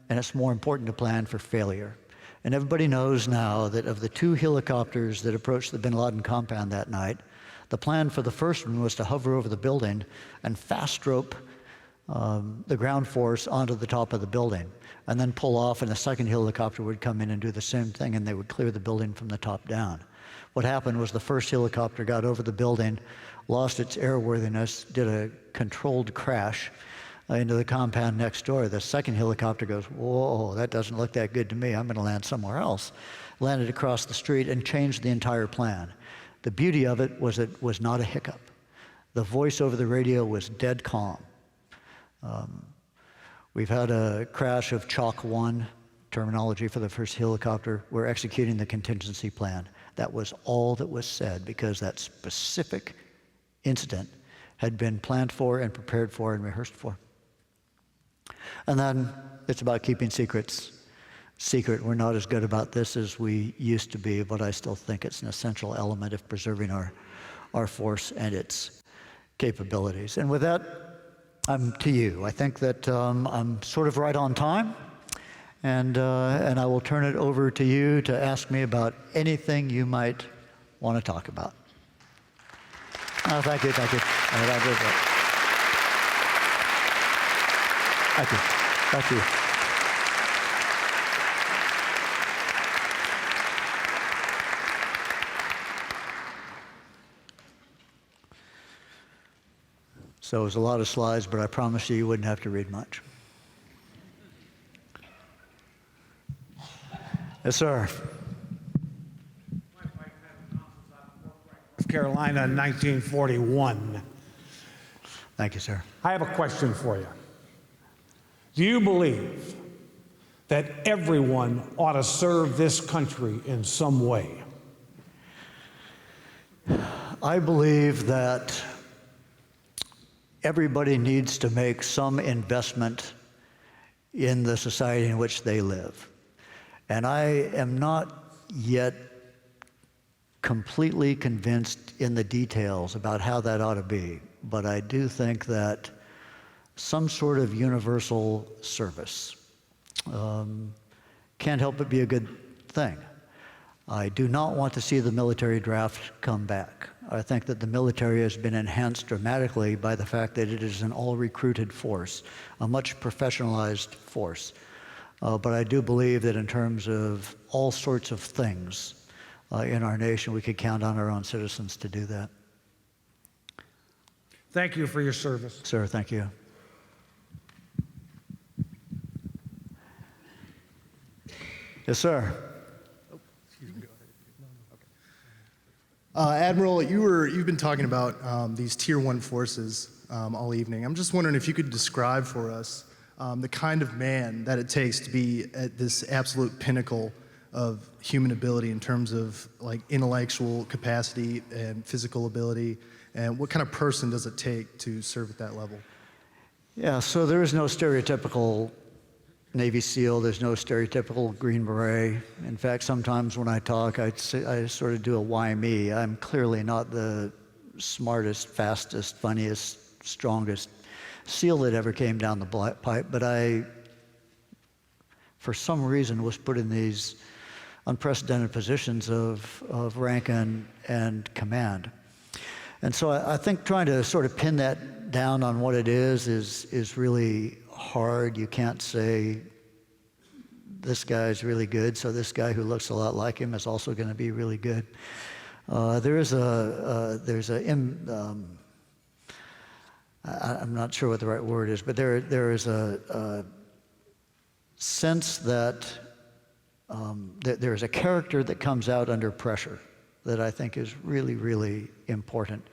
and it's more important to plan for failure. And everybody knows now that of the 2 helicopters that approached the bin Laden compound that night, the plan for the first one was to hover over the building and fast rope the ground force onto the top of the building, and then pull off, and the second helicopter would come in and do the same thing, and they would clear the building from the top down. What happened was the first helicopter got over the building, lost its airworthiness, did a controlled crash into the compound next door. The second helicopter goes, whoa, that doesn't look that good to me. I'm going to land somewhere else. Landed across the street and changed the entire plan. The beauty of it was not a hiccup. The voice over the radio was dead calm. We've had a crash of Chalk 1, terminology for the first helicopter. We're executing the contingency plan. That was all that was said because that specific incident had been planned for and prepared for and rehearsed for. And then it's about keeping secrets secret. We're not as good about this as we used to be, but I still think it's an essential element of preserving our force and its capabilities. And with that, I'm to you. I think that I'm sort of right on time, and I will turn it over to you to ask me about anything you might want to talk about. Thank you. Thank you. Thank you. Thank you. So it was a lot of slides, but I promise you wouldn't have to read much. Yes, sir. North Carolina in 1941. Thank you, sir. I have a question for you. Do you believe that everyone ought to serve this country in some way? I believe that everybody needs to make some investment in the society in which they live. And I am not yet completely convinced in the details about how that ought to be, but I do think that some sort of universal service can't help but be a good thing. I do not want to see the military draft come back. I think that the military has been enhanced dramatically by the fact that it is an all-recruited force, a much professionalized force. But I do believe that in terms of all sorts of things in our nation, we could count on our own citizens to do that. Thank you for your service. Sir, thank you. Yes, sir. Admiral, you've been talking about these Tier 1 forces all evening. I'm just wondering if you could describe for us the kind of man that it takes to be at this absolute pinnacle of human ability in terms of like intellectual capacity and physical ability, and what kind of person does it take to serve at that level? Yeah, so there is no stereotypical Navy SEAL, there's no stereotypical Green Beret. In fact, sometimes when I talk, I sort of do a why me. I'm clearly not the smartest, fastest, funniest, strongest SEAL that ever came down the pipe, but I, for some reason, was put in these unprecedented positions of rank and command. And so I think trying to sort of pin that down on what it is really hard. You can't say this guy's really good, so this guy who looks a lot like him is also going to be really good. I'm not sure what the right word is, but there is a sense that there is a character that comes out under pressure that I think is really, really important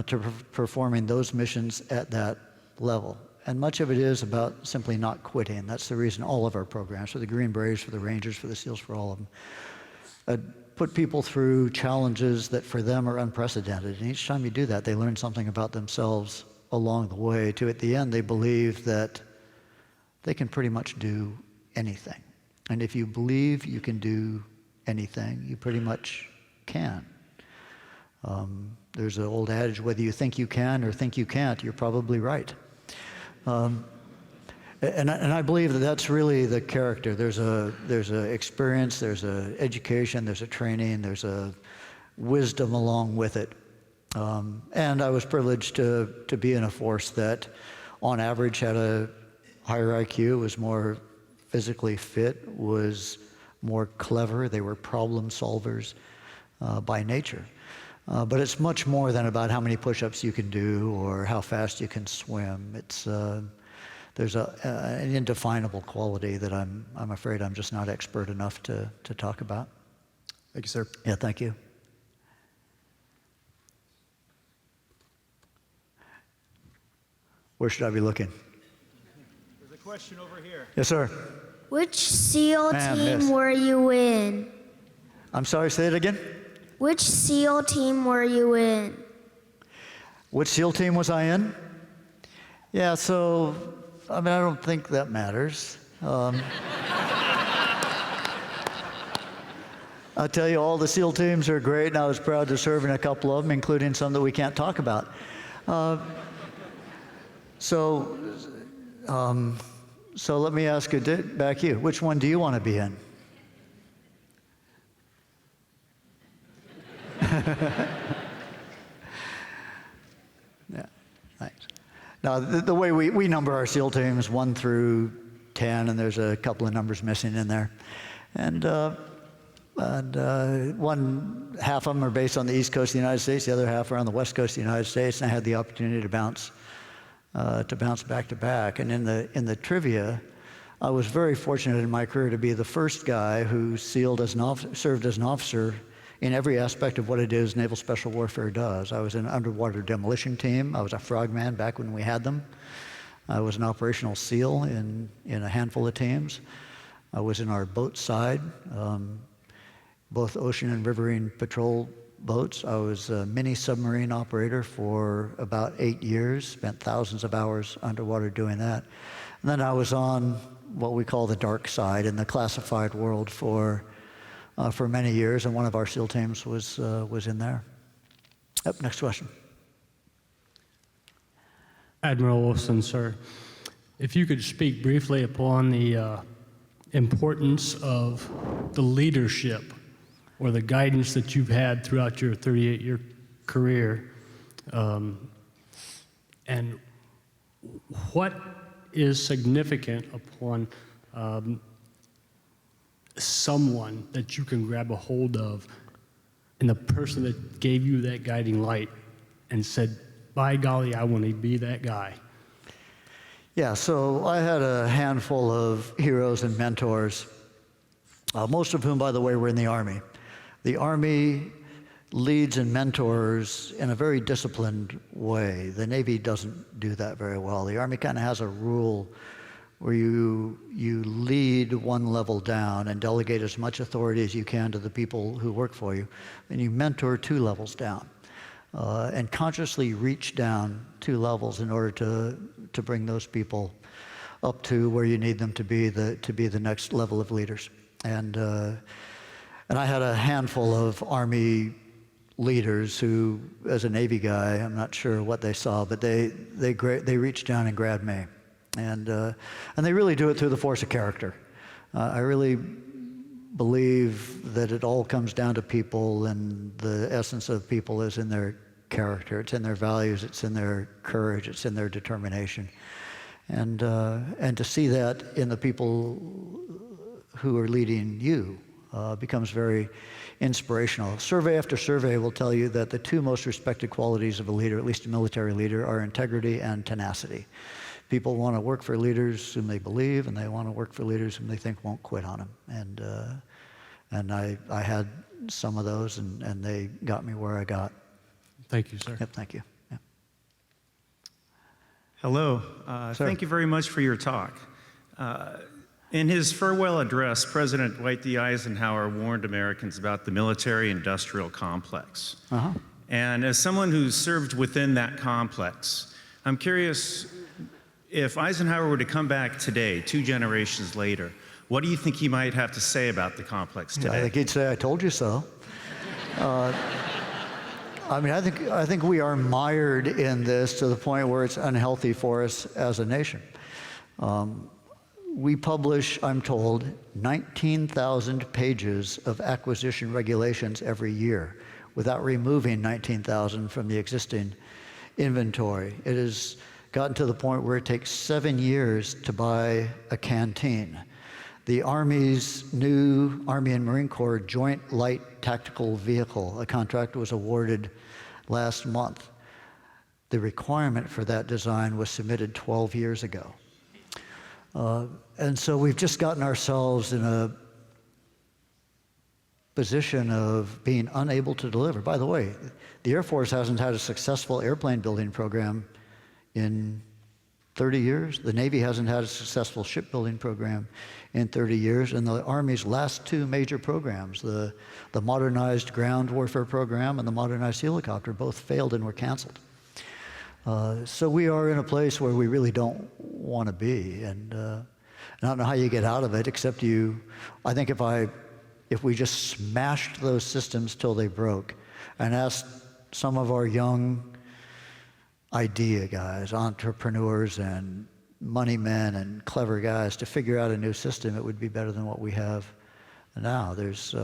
to performing those missions at that level. And much of it is about simply not quitting. That's the reason all of our programs, for the Green Berets, for the Rangers, for the SEALs, for all of them, put people through challenges that for them are unprecedented. And each time you do that, they learn something about themselves along the way to, at the end, they believe that they can pretty much do anything. And if you believe you can do anything, you pretty much can. There's an old adage, whether you think you can or think you can't, you're probably right. And I believe that that's really the character. There's a experience, there's a education, there's a training, there's a wisdom along with it. And I was privileged to be in a force that, on average, had a higher IQ, was more physically fit, was more clever. They were problem solvers by nature. But it's much more than about how many push-ups you can do or how fast you can swim. There's an indefinable quality that I'm afraid I'm just not expert enough to talk about. Thank you, sir. Yeah, thank you. Where should I be looking? question over here. Yes, sir. Which SEAL Man, team miss. were you in? I'm sorry, say it again. Which SEAL team were you in? Which SEAL team was I in? Yeah, so, I mean, I don't think that matters. I'll tell you, all the SEAL teams are great, and I was proud to serve in a couple of them, including some that we can't talk about. So let me ask you, back you, which one do you want to be in? Yeah, thanks. Now, the way we number our SEAL teams, 1 through 10, and there's a couple of numbers missing in there. And one half of them are based on the East Coast of the United States, the other half are on the West Coast of the United States, and I had the opportunity to bounce back to back. And in the trivia, I was very fortunate in my career to be the first guy who served as an officer in every aspect of what it is Naval Special Warfare does. I was in an underwater demolition team. I was a frogman back when we had them. I was an operational SEAL in a handful of teams. I was in our boat side, both ocean and riverine patrol boats. I was a mini submarine operator for about 8 years, spent thousands of hours underwater doing that. And then I was on what we call the dark side in the classified world for many years, and one of our SEAL teams was in there. Yep, next question. Admiral Olson, sir, if you could speak briefly upon the importance of the leadership or the guidance that you've had throughout your 38-year career, and what is significant upon someone that you can grab a hold of and the person that gave you that guiding light and said, by golly, I want to be that guy. Yeah, so I had a handful of heroes and mentors, most of whom, by the way, were in the Army. The Army leads and mentors in a very disciplined way. The Navy doesn't do that very well. The Army kind of has a rule where you lead one level down and delegate as much authority as you can to the people who work for you, and you mentor 2 levels down, and consciously reach down 2 levels in order to bring those people up to where you need them to be the next level of leaders. And I had a handful of Army leaders who, as a Navy guy, I'm not sure what they saw, but they reached down and grabbed me. And they really do it through the force of character. I really believe that it all comes down to people, and the essence of people is in their character. It's in their values. It's in their courage. It's in their determination. And to see that in the people who are leading you becomes very inspirational. Survey after survey will tell you that the 2 most respected qualities of a leader, at least a military leader, are integrity and tenacity. People want to work for leaders whom they believe, and they want to work for leaders whom they think won't quit on them. And I had some of those, and they got me where I got. Thank you, sir. Yep, thank you. Yep. Hello. Thank you very much for your talk. In his farewell address, President Dwight D. Eisenhower warned Americans about the military-industrial complex. Uh-huh. And as someone who's served within that complex, I'm curious, if Eisenhower were to come back today, 2 generations later, what do you think he might have to say about the complex today? I think he'd say, "I told you so." I mean, I think we are mired in this to the point where it's unhealthy for us as a nation. We publish, I'm told, 19,000 pages of acquisition regulations every year without removing 19,000 from the existing inventory. It has gotten to the point where it takes 7 years to buy a canteen. The Army's new Army and Marine Corps Joint Light Tactical Vehicle, a contract was awarded last month. The requirement for that design was submitted 12 years ago. And so we've just gotten ourselves in a position of being unable to deliver. By the way, the Air Force hasn't had a successful airplane building program in 30 years. The Navy hasn't had a successful shipbuilding program in 30 years. And the Army's last two major programs, the modernized ground warfare program and the modernized helicopter, both failed and were canceled. So we are in a place where we really don't want to be. And I don't know how you get out of it, except I think if we just smashed those systems till they broke and asked some of our young idea guys, entrepreneurs and money men and clever guys to figure out a new system, it would be better than what we have now. There's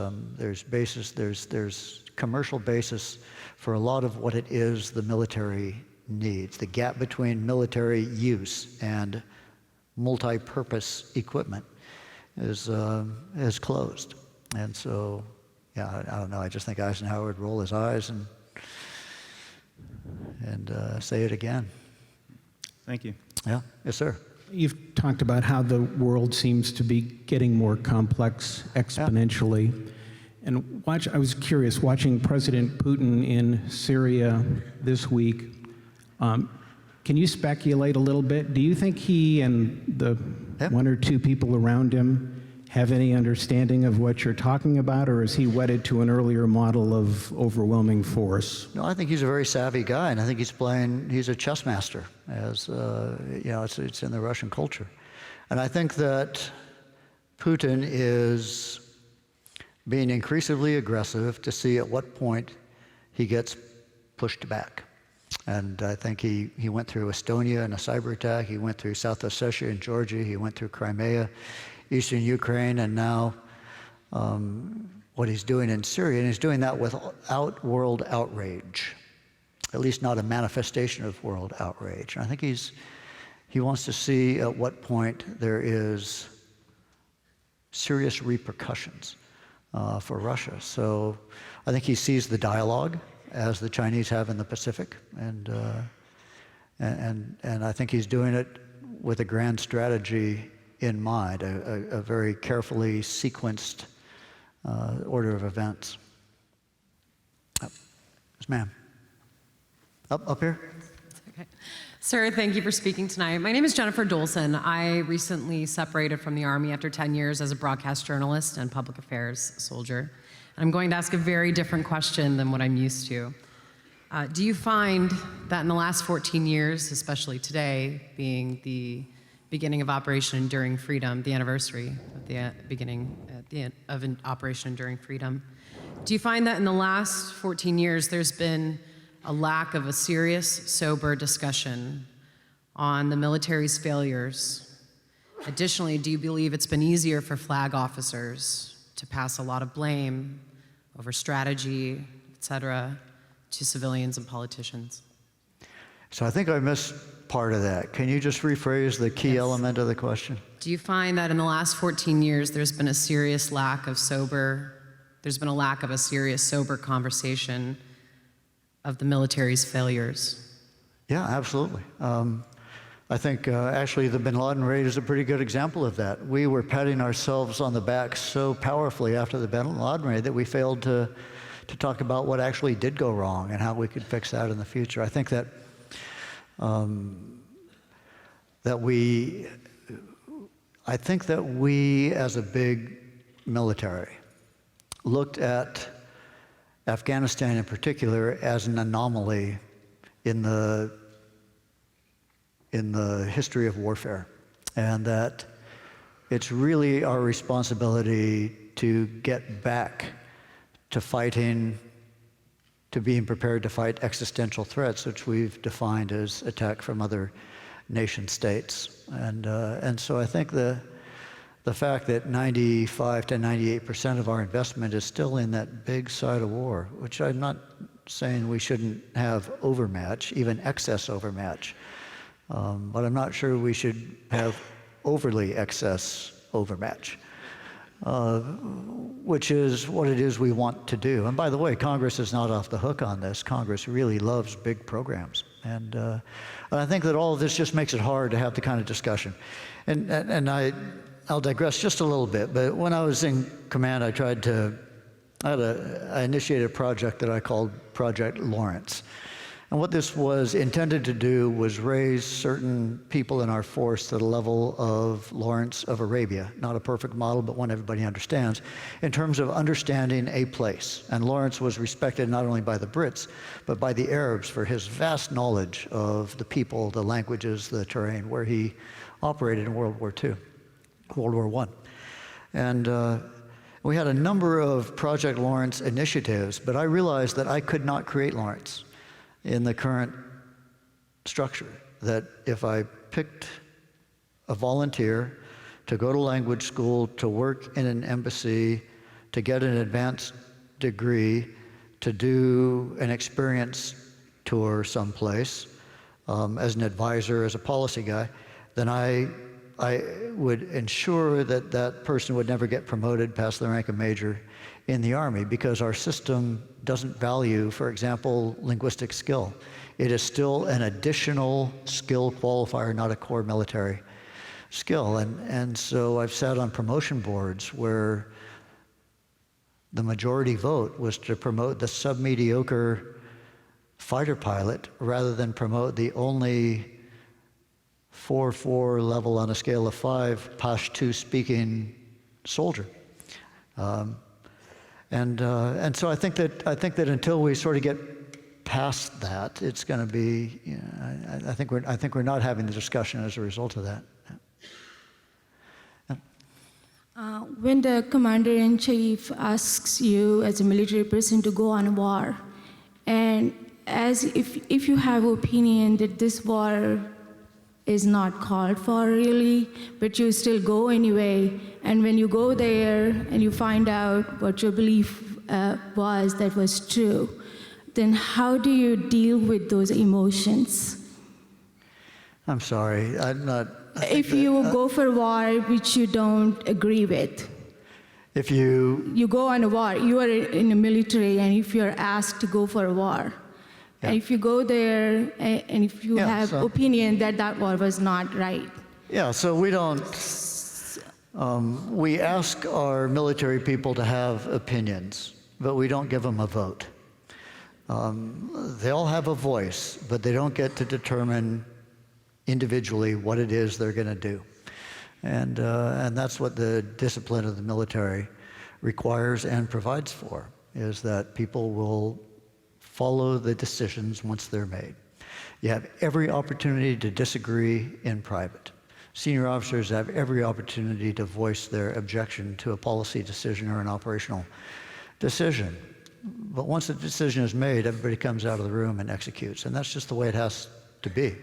commercial basis for a lot of what it is the military needs. The gap between military use and multi-purpose equipment is closed. And so, yeah, I don't know. I just think Eisenhower would roll his eyes and say it again. Thank you. Yeah. Yes, sir. You've talked about how the world seems to be getting more complex exponentially. Yeah. And I was curious, watching President Putin in Syria this week, can you speculate a little bit? Do you think he and the one or two people around him have any understanding of what you're talking about, or is he wedded to an earlier model of overwhelming force? No, I think he's a very savvy guy, and I think he's a chess master, as it's in the Russian culture. And I think that Putin is being increasingly aggressive to see at what point he gets pushed back. And I think he went through Estonia in a cyber attack, he went through South Ossetia in Georgia, he went through Crimea, Eastern Ukraine, and now what he's doing in Syria, and he's doing that without world outrage, at least not a manifestation of world outrage. And I think he wants to see at what point there is serious repercussions for Russia. So I think he sees the dialogue as the Chinese have in the Pacific, and I think he's doing it with a grand strategy in mind, a very carefully sequenced order of events. Yes, ma'am. Up here. Okay. Sir, thank you for speaking tonight. My name is Jennifer Dolson. I recently separated from the Army after 10 years as a broadcast journalist and public affairs soldier. I'm going to ask a very different question than what I'm used to. Do you find that in the last 14 years, especially today, being the beginning of Operation Enduring Freedom, the anniversary of the beginning of Operation Enduring Freedom, do you find that in the last 14 years there's been a lack of a serious, sober discussion on the military's failures? Additionally, do you believe it's been easier for flag officers to pass a lot of blame over strategy, et cetera, to civilians and politicians? So I think I missed part of that. Can you just rephrase the key element of the question? Do you find that in the last 14 years there's been a serious lack of sober conversation of the military's failures? Yeah, absolutely. I think actually the bin Laden raid is a pretty good example of that. We were patting ourselves on the back so powerfully after the bin Laden raid that we failed to talk about what actually did go wrong and how we could fix that in the future. I think that we as a big military looked at Afghanistan in particular as an anomaly in the history of warfare, and that it's really our responsibility to get back to fighting, to being prepared to fight existential threats, which we've defined as attack from other nation states. And so I think the fact that 95 to 98% of our investment is still in that big side of war, which I'm not saying we shouldn't have overmatch, even excess overmatch, but I'm not sure we should have overly excess overmatch, which is what it is we want to do. And by the way, Congress is not off the hook on this. Congress really loves big programs. And I think that all of this just makes it hard to have the kind of discussion. And I'll digress just a little bit, but when I was in command, I initiated a project that I called Project Lawrence. And what this was intended to do was raise certain people in our force to the level of Lawrence of Arabia, not a perfect model, but one everybody understands, in terms of understanding a place. And Lawrence was respected not only by the Brits, but by the Arabs for his vast knowledge of the people, the languages, the terrain, where he operated in World War I. And we had a number of Project Lawrence initiatives, but I realized that I could not create Lawrence in the current structure, that if I picked a volunteer to go to language school, to work in an embassy, to get an advanced degree, to do an experience tour someplace as an advisor, as a policy guy, then I would ensure that that person would never get promoted past the rank of major in the Army, because our system doesn't value, for example, linguistic skill. It is still an additional skill qualifier, not a core military skill. And so I've sat on promotion boards where the majority vote was to promote the submediocre fighter pilot rather than promote the only 4-4 level on a scale of 5 Pashto speaking soldier. And so I think that until we sort of get past that, it's going to be, you know, I think we're not having the discussion as a result of that. When the commander-in-chief asks you as a military person to go on a war, and as if you have opinion that this war is not called for really, but you still go anyway, and when you go there and you find out what your belief was that was true, then how do you deal with those emotions? I'm sorry, I'm not... If you go for war which you don't agree with, if you go on a war, you are in the military, and if you're asked to go for a war, and if you go there, and if you have opinion that that war was not right. Yeah, so we don't, we ask our military people to have opinions, but we don't give them a vote. They all have a voice, but they don't get to determine individually what it is they're going to do. And that's what the discipline of the military requires and provides for, is that people will follow the decisions once they're made. You have every opportunity to disagree in private. Senior officers have every opportunity to voice their objection to a policy decision or an operational decision. But once the decision is made, everybody comes out of the room and executes, and that's just the way it has to be.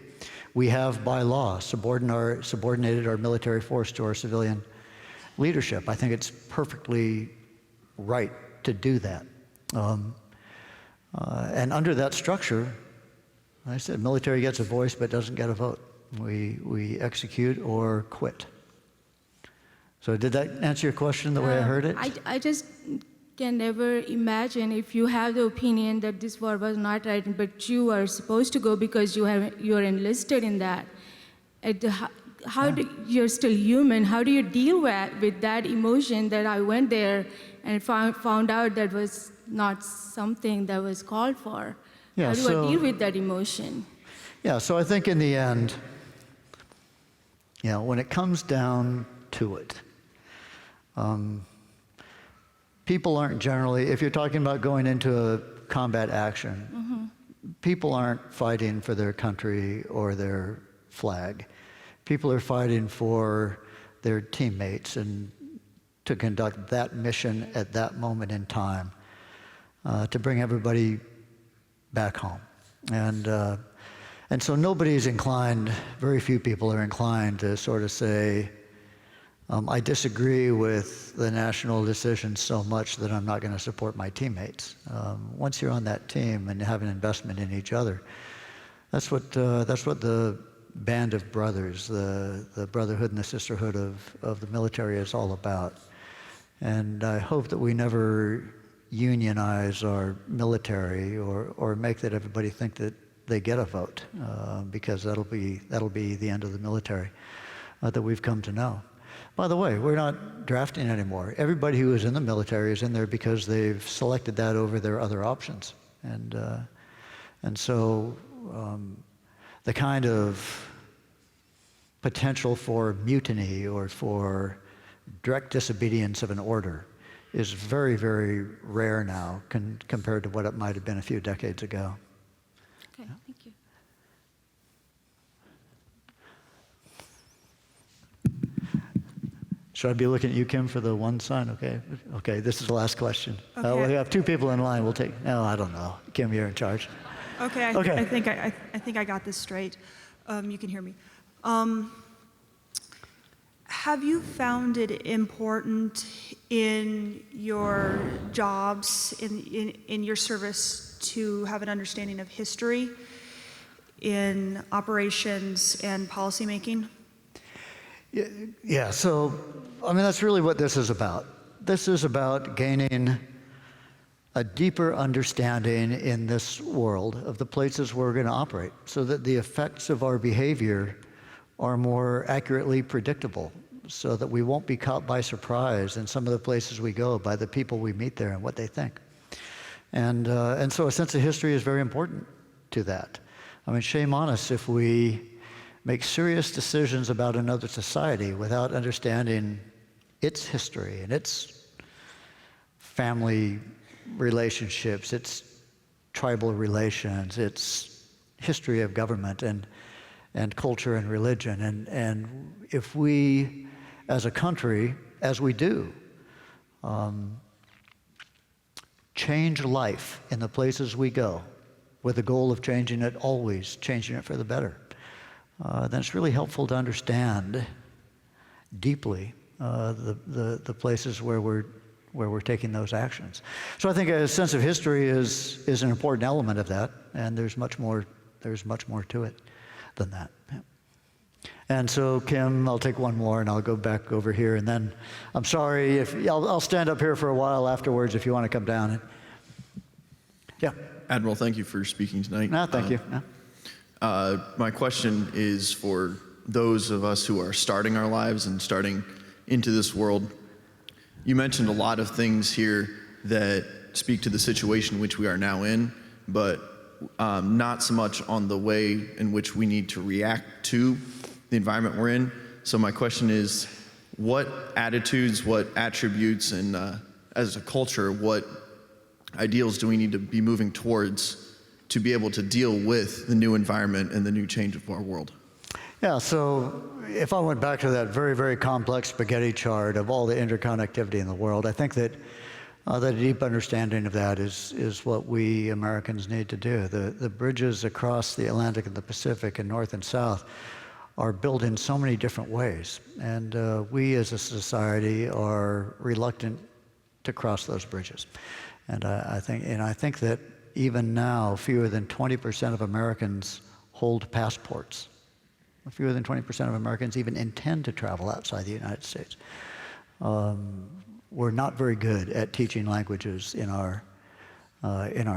We have, by law, subordinated our military force to our civilian leadership. I think it's perfectly right to do that. And under that structure, like I said, military gets a voice but doesn't get a vote. We execute or quit. So did that answer your question the way I heard it? I just can never imagine if you have the opinion that this war was not right, but you are supposed to go because you're enlisted in that. You're still human. How do you deal with that emotion that I went there and found out that was not something that was called for? Yeah, how do I deal with that emotion? Yeah, so I think in the end, you know, when it comes down to it, people aren't generally, if you're talking about going into a combat action, people aren't fighting for their country or their flag. People are fighting for their teammates and to conduct that mission at that moment in time, to bring everybody back home. And so nobody's inclined, very few people are inclined to sort of say, I disagree with the national decision so much that I'm not going to support my teammates. Once you're on that team and have an investment in each other, that's what the band of brothers, the brotherhood and the sisterhood of the military is all about. And I hope that we never unionize our military or make that everybody think that they get a vote, because that'll be the end of the military that we've come to know. By the way, we're not drafting anymore. Everybody who is in the military is in there because they've selected that over their other options. And And so the kind of potential for mutiny or for direct disobedience of an order is very, very rare now compared to what it might have been a few decades ago. Okay, thank you. Should I be looking at you, Kim, for the one sign? Okay. Okay, this is the last question. Okay. We have two people in line. We'll take, no, I don't know. Kim, you're in charge. Okay, Okay. I think I got this straight. You can hear me. Have you found it important in your jobs, in your service, to have an understanding of history in operations and policymaking? Yeah, so, I mean, that's really what this is about. This is about gaining a deeper understanding in this world of the places we're going to operate so that the effects of our behavior are more accurately predictable, so that we won't be caught by surprise in some of the places we go by the people we meet there and what they think. And so a sense of history is very important to that. I mean, shame on us if we make serious decisions about another society without understanding its history and its family relationships, its tribal relations, its history of government and culture and religion. And if we, as a country, as we do, change life in the places we go with the goal of changing it, always changing it for the better, then it's really helpful to understand deeply the places where we're taking those actions. So I think a sense of history is an important element of that, and there's much more to it than that. Yeah. And so, Kim, I'll take one more, and I'll go back over here, and then I'm sorry if I'll stand up here for a while afterwards if you want to come down. Yeah. Admiral, thank you for speaking tonight. Thank you. My question is for those of us who are starting our lives and starting into this world. You mentioned a lot of things here that speak to the situation which we are now in, but not so much on the way in which we need to react to the environment we're in. So my question is, what attitudes, what attributes, and as a culture, what ideals do we need to be moving towards to be able to deal with the new environment and the new change of our world? Yeah, so if I went back to that very, very complex spaghetti chart of all the interconnectivity in the world, I think that a deep understanding of that is what we Americans need to do. The bridges across the Atlantic and the Pacific and North and South are built in so many different ways, and we as a society are reluctant to cross those bridges. And I think that even now, fewer than 20% of Americans hold passports. Fewer than 20% of Americans even intend to travel outside the United States. We're not very good at teaching languages in our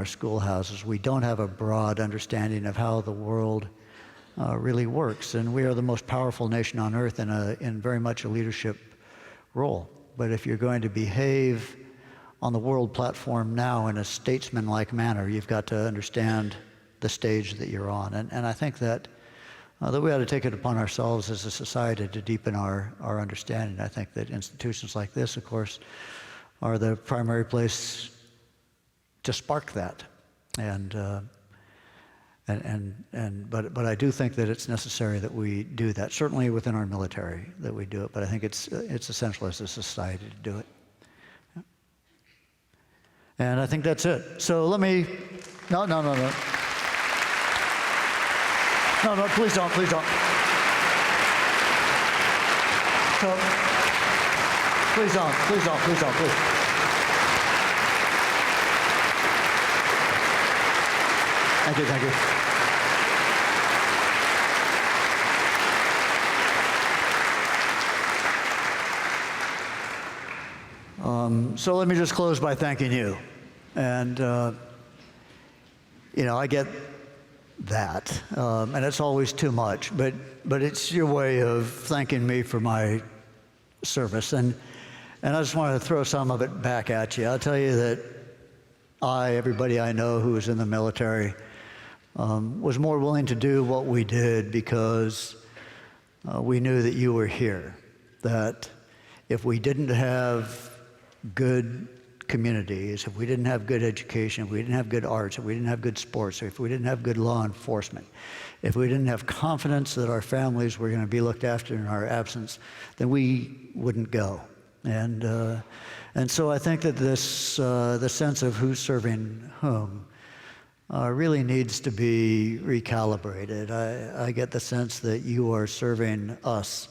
schoolhouses. We don't have a broad understanding of how the world really works, and we are the most powerful nation on earth in very much a leadership role. But if you're going to behave on the world platform now in a statesman-like manner, you've got to understand the stage that you're on. And I think that we ought to take it upon ourselves as a society to deepen our understanding. I think that institutions like this, of course, are the primary place to spark that. But I do think that it's necessary that we do that, certainly within our military, that we do it. But I think it's essential as a society to do it. Yeah. And I think that's it. So let me, no. No, please don't. So, please don't. Thank you. So let me just close by thanking you. And, I get that, and it's always too much, but it's your way of thanking me for my service, and I just want to throw some of it back at you. I'll tell you that everybody I know who is in the military, was more willing to do what we did because we knew that you were here, that if we didn't have good communities, if we didn't have good education, if we didn't have good arts, if we didn't have good sports, if we didn't have good law enforcement, if we didn't have confidence that our families were going to be looked after in our absence, then we wouldn't go. And so I think that this, the sense of who's serving whom really needs to be recalibrated. I get the sense that you are serving us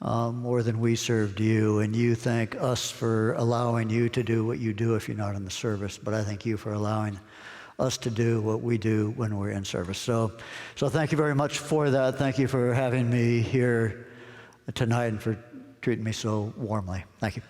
more than we served you, and you thank us for allowing you to do what you do if you're not in the service, but I thank you for allowing us to do what we do when we're in service. So thank you very much for that. Thank you for having me here tonight and for treating me so warmly. Thank you.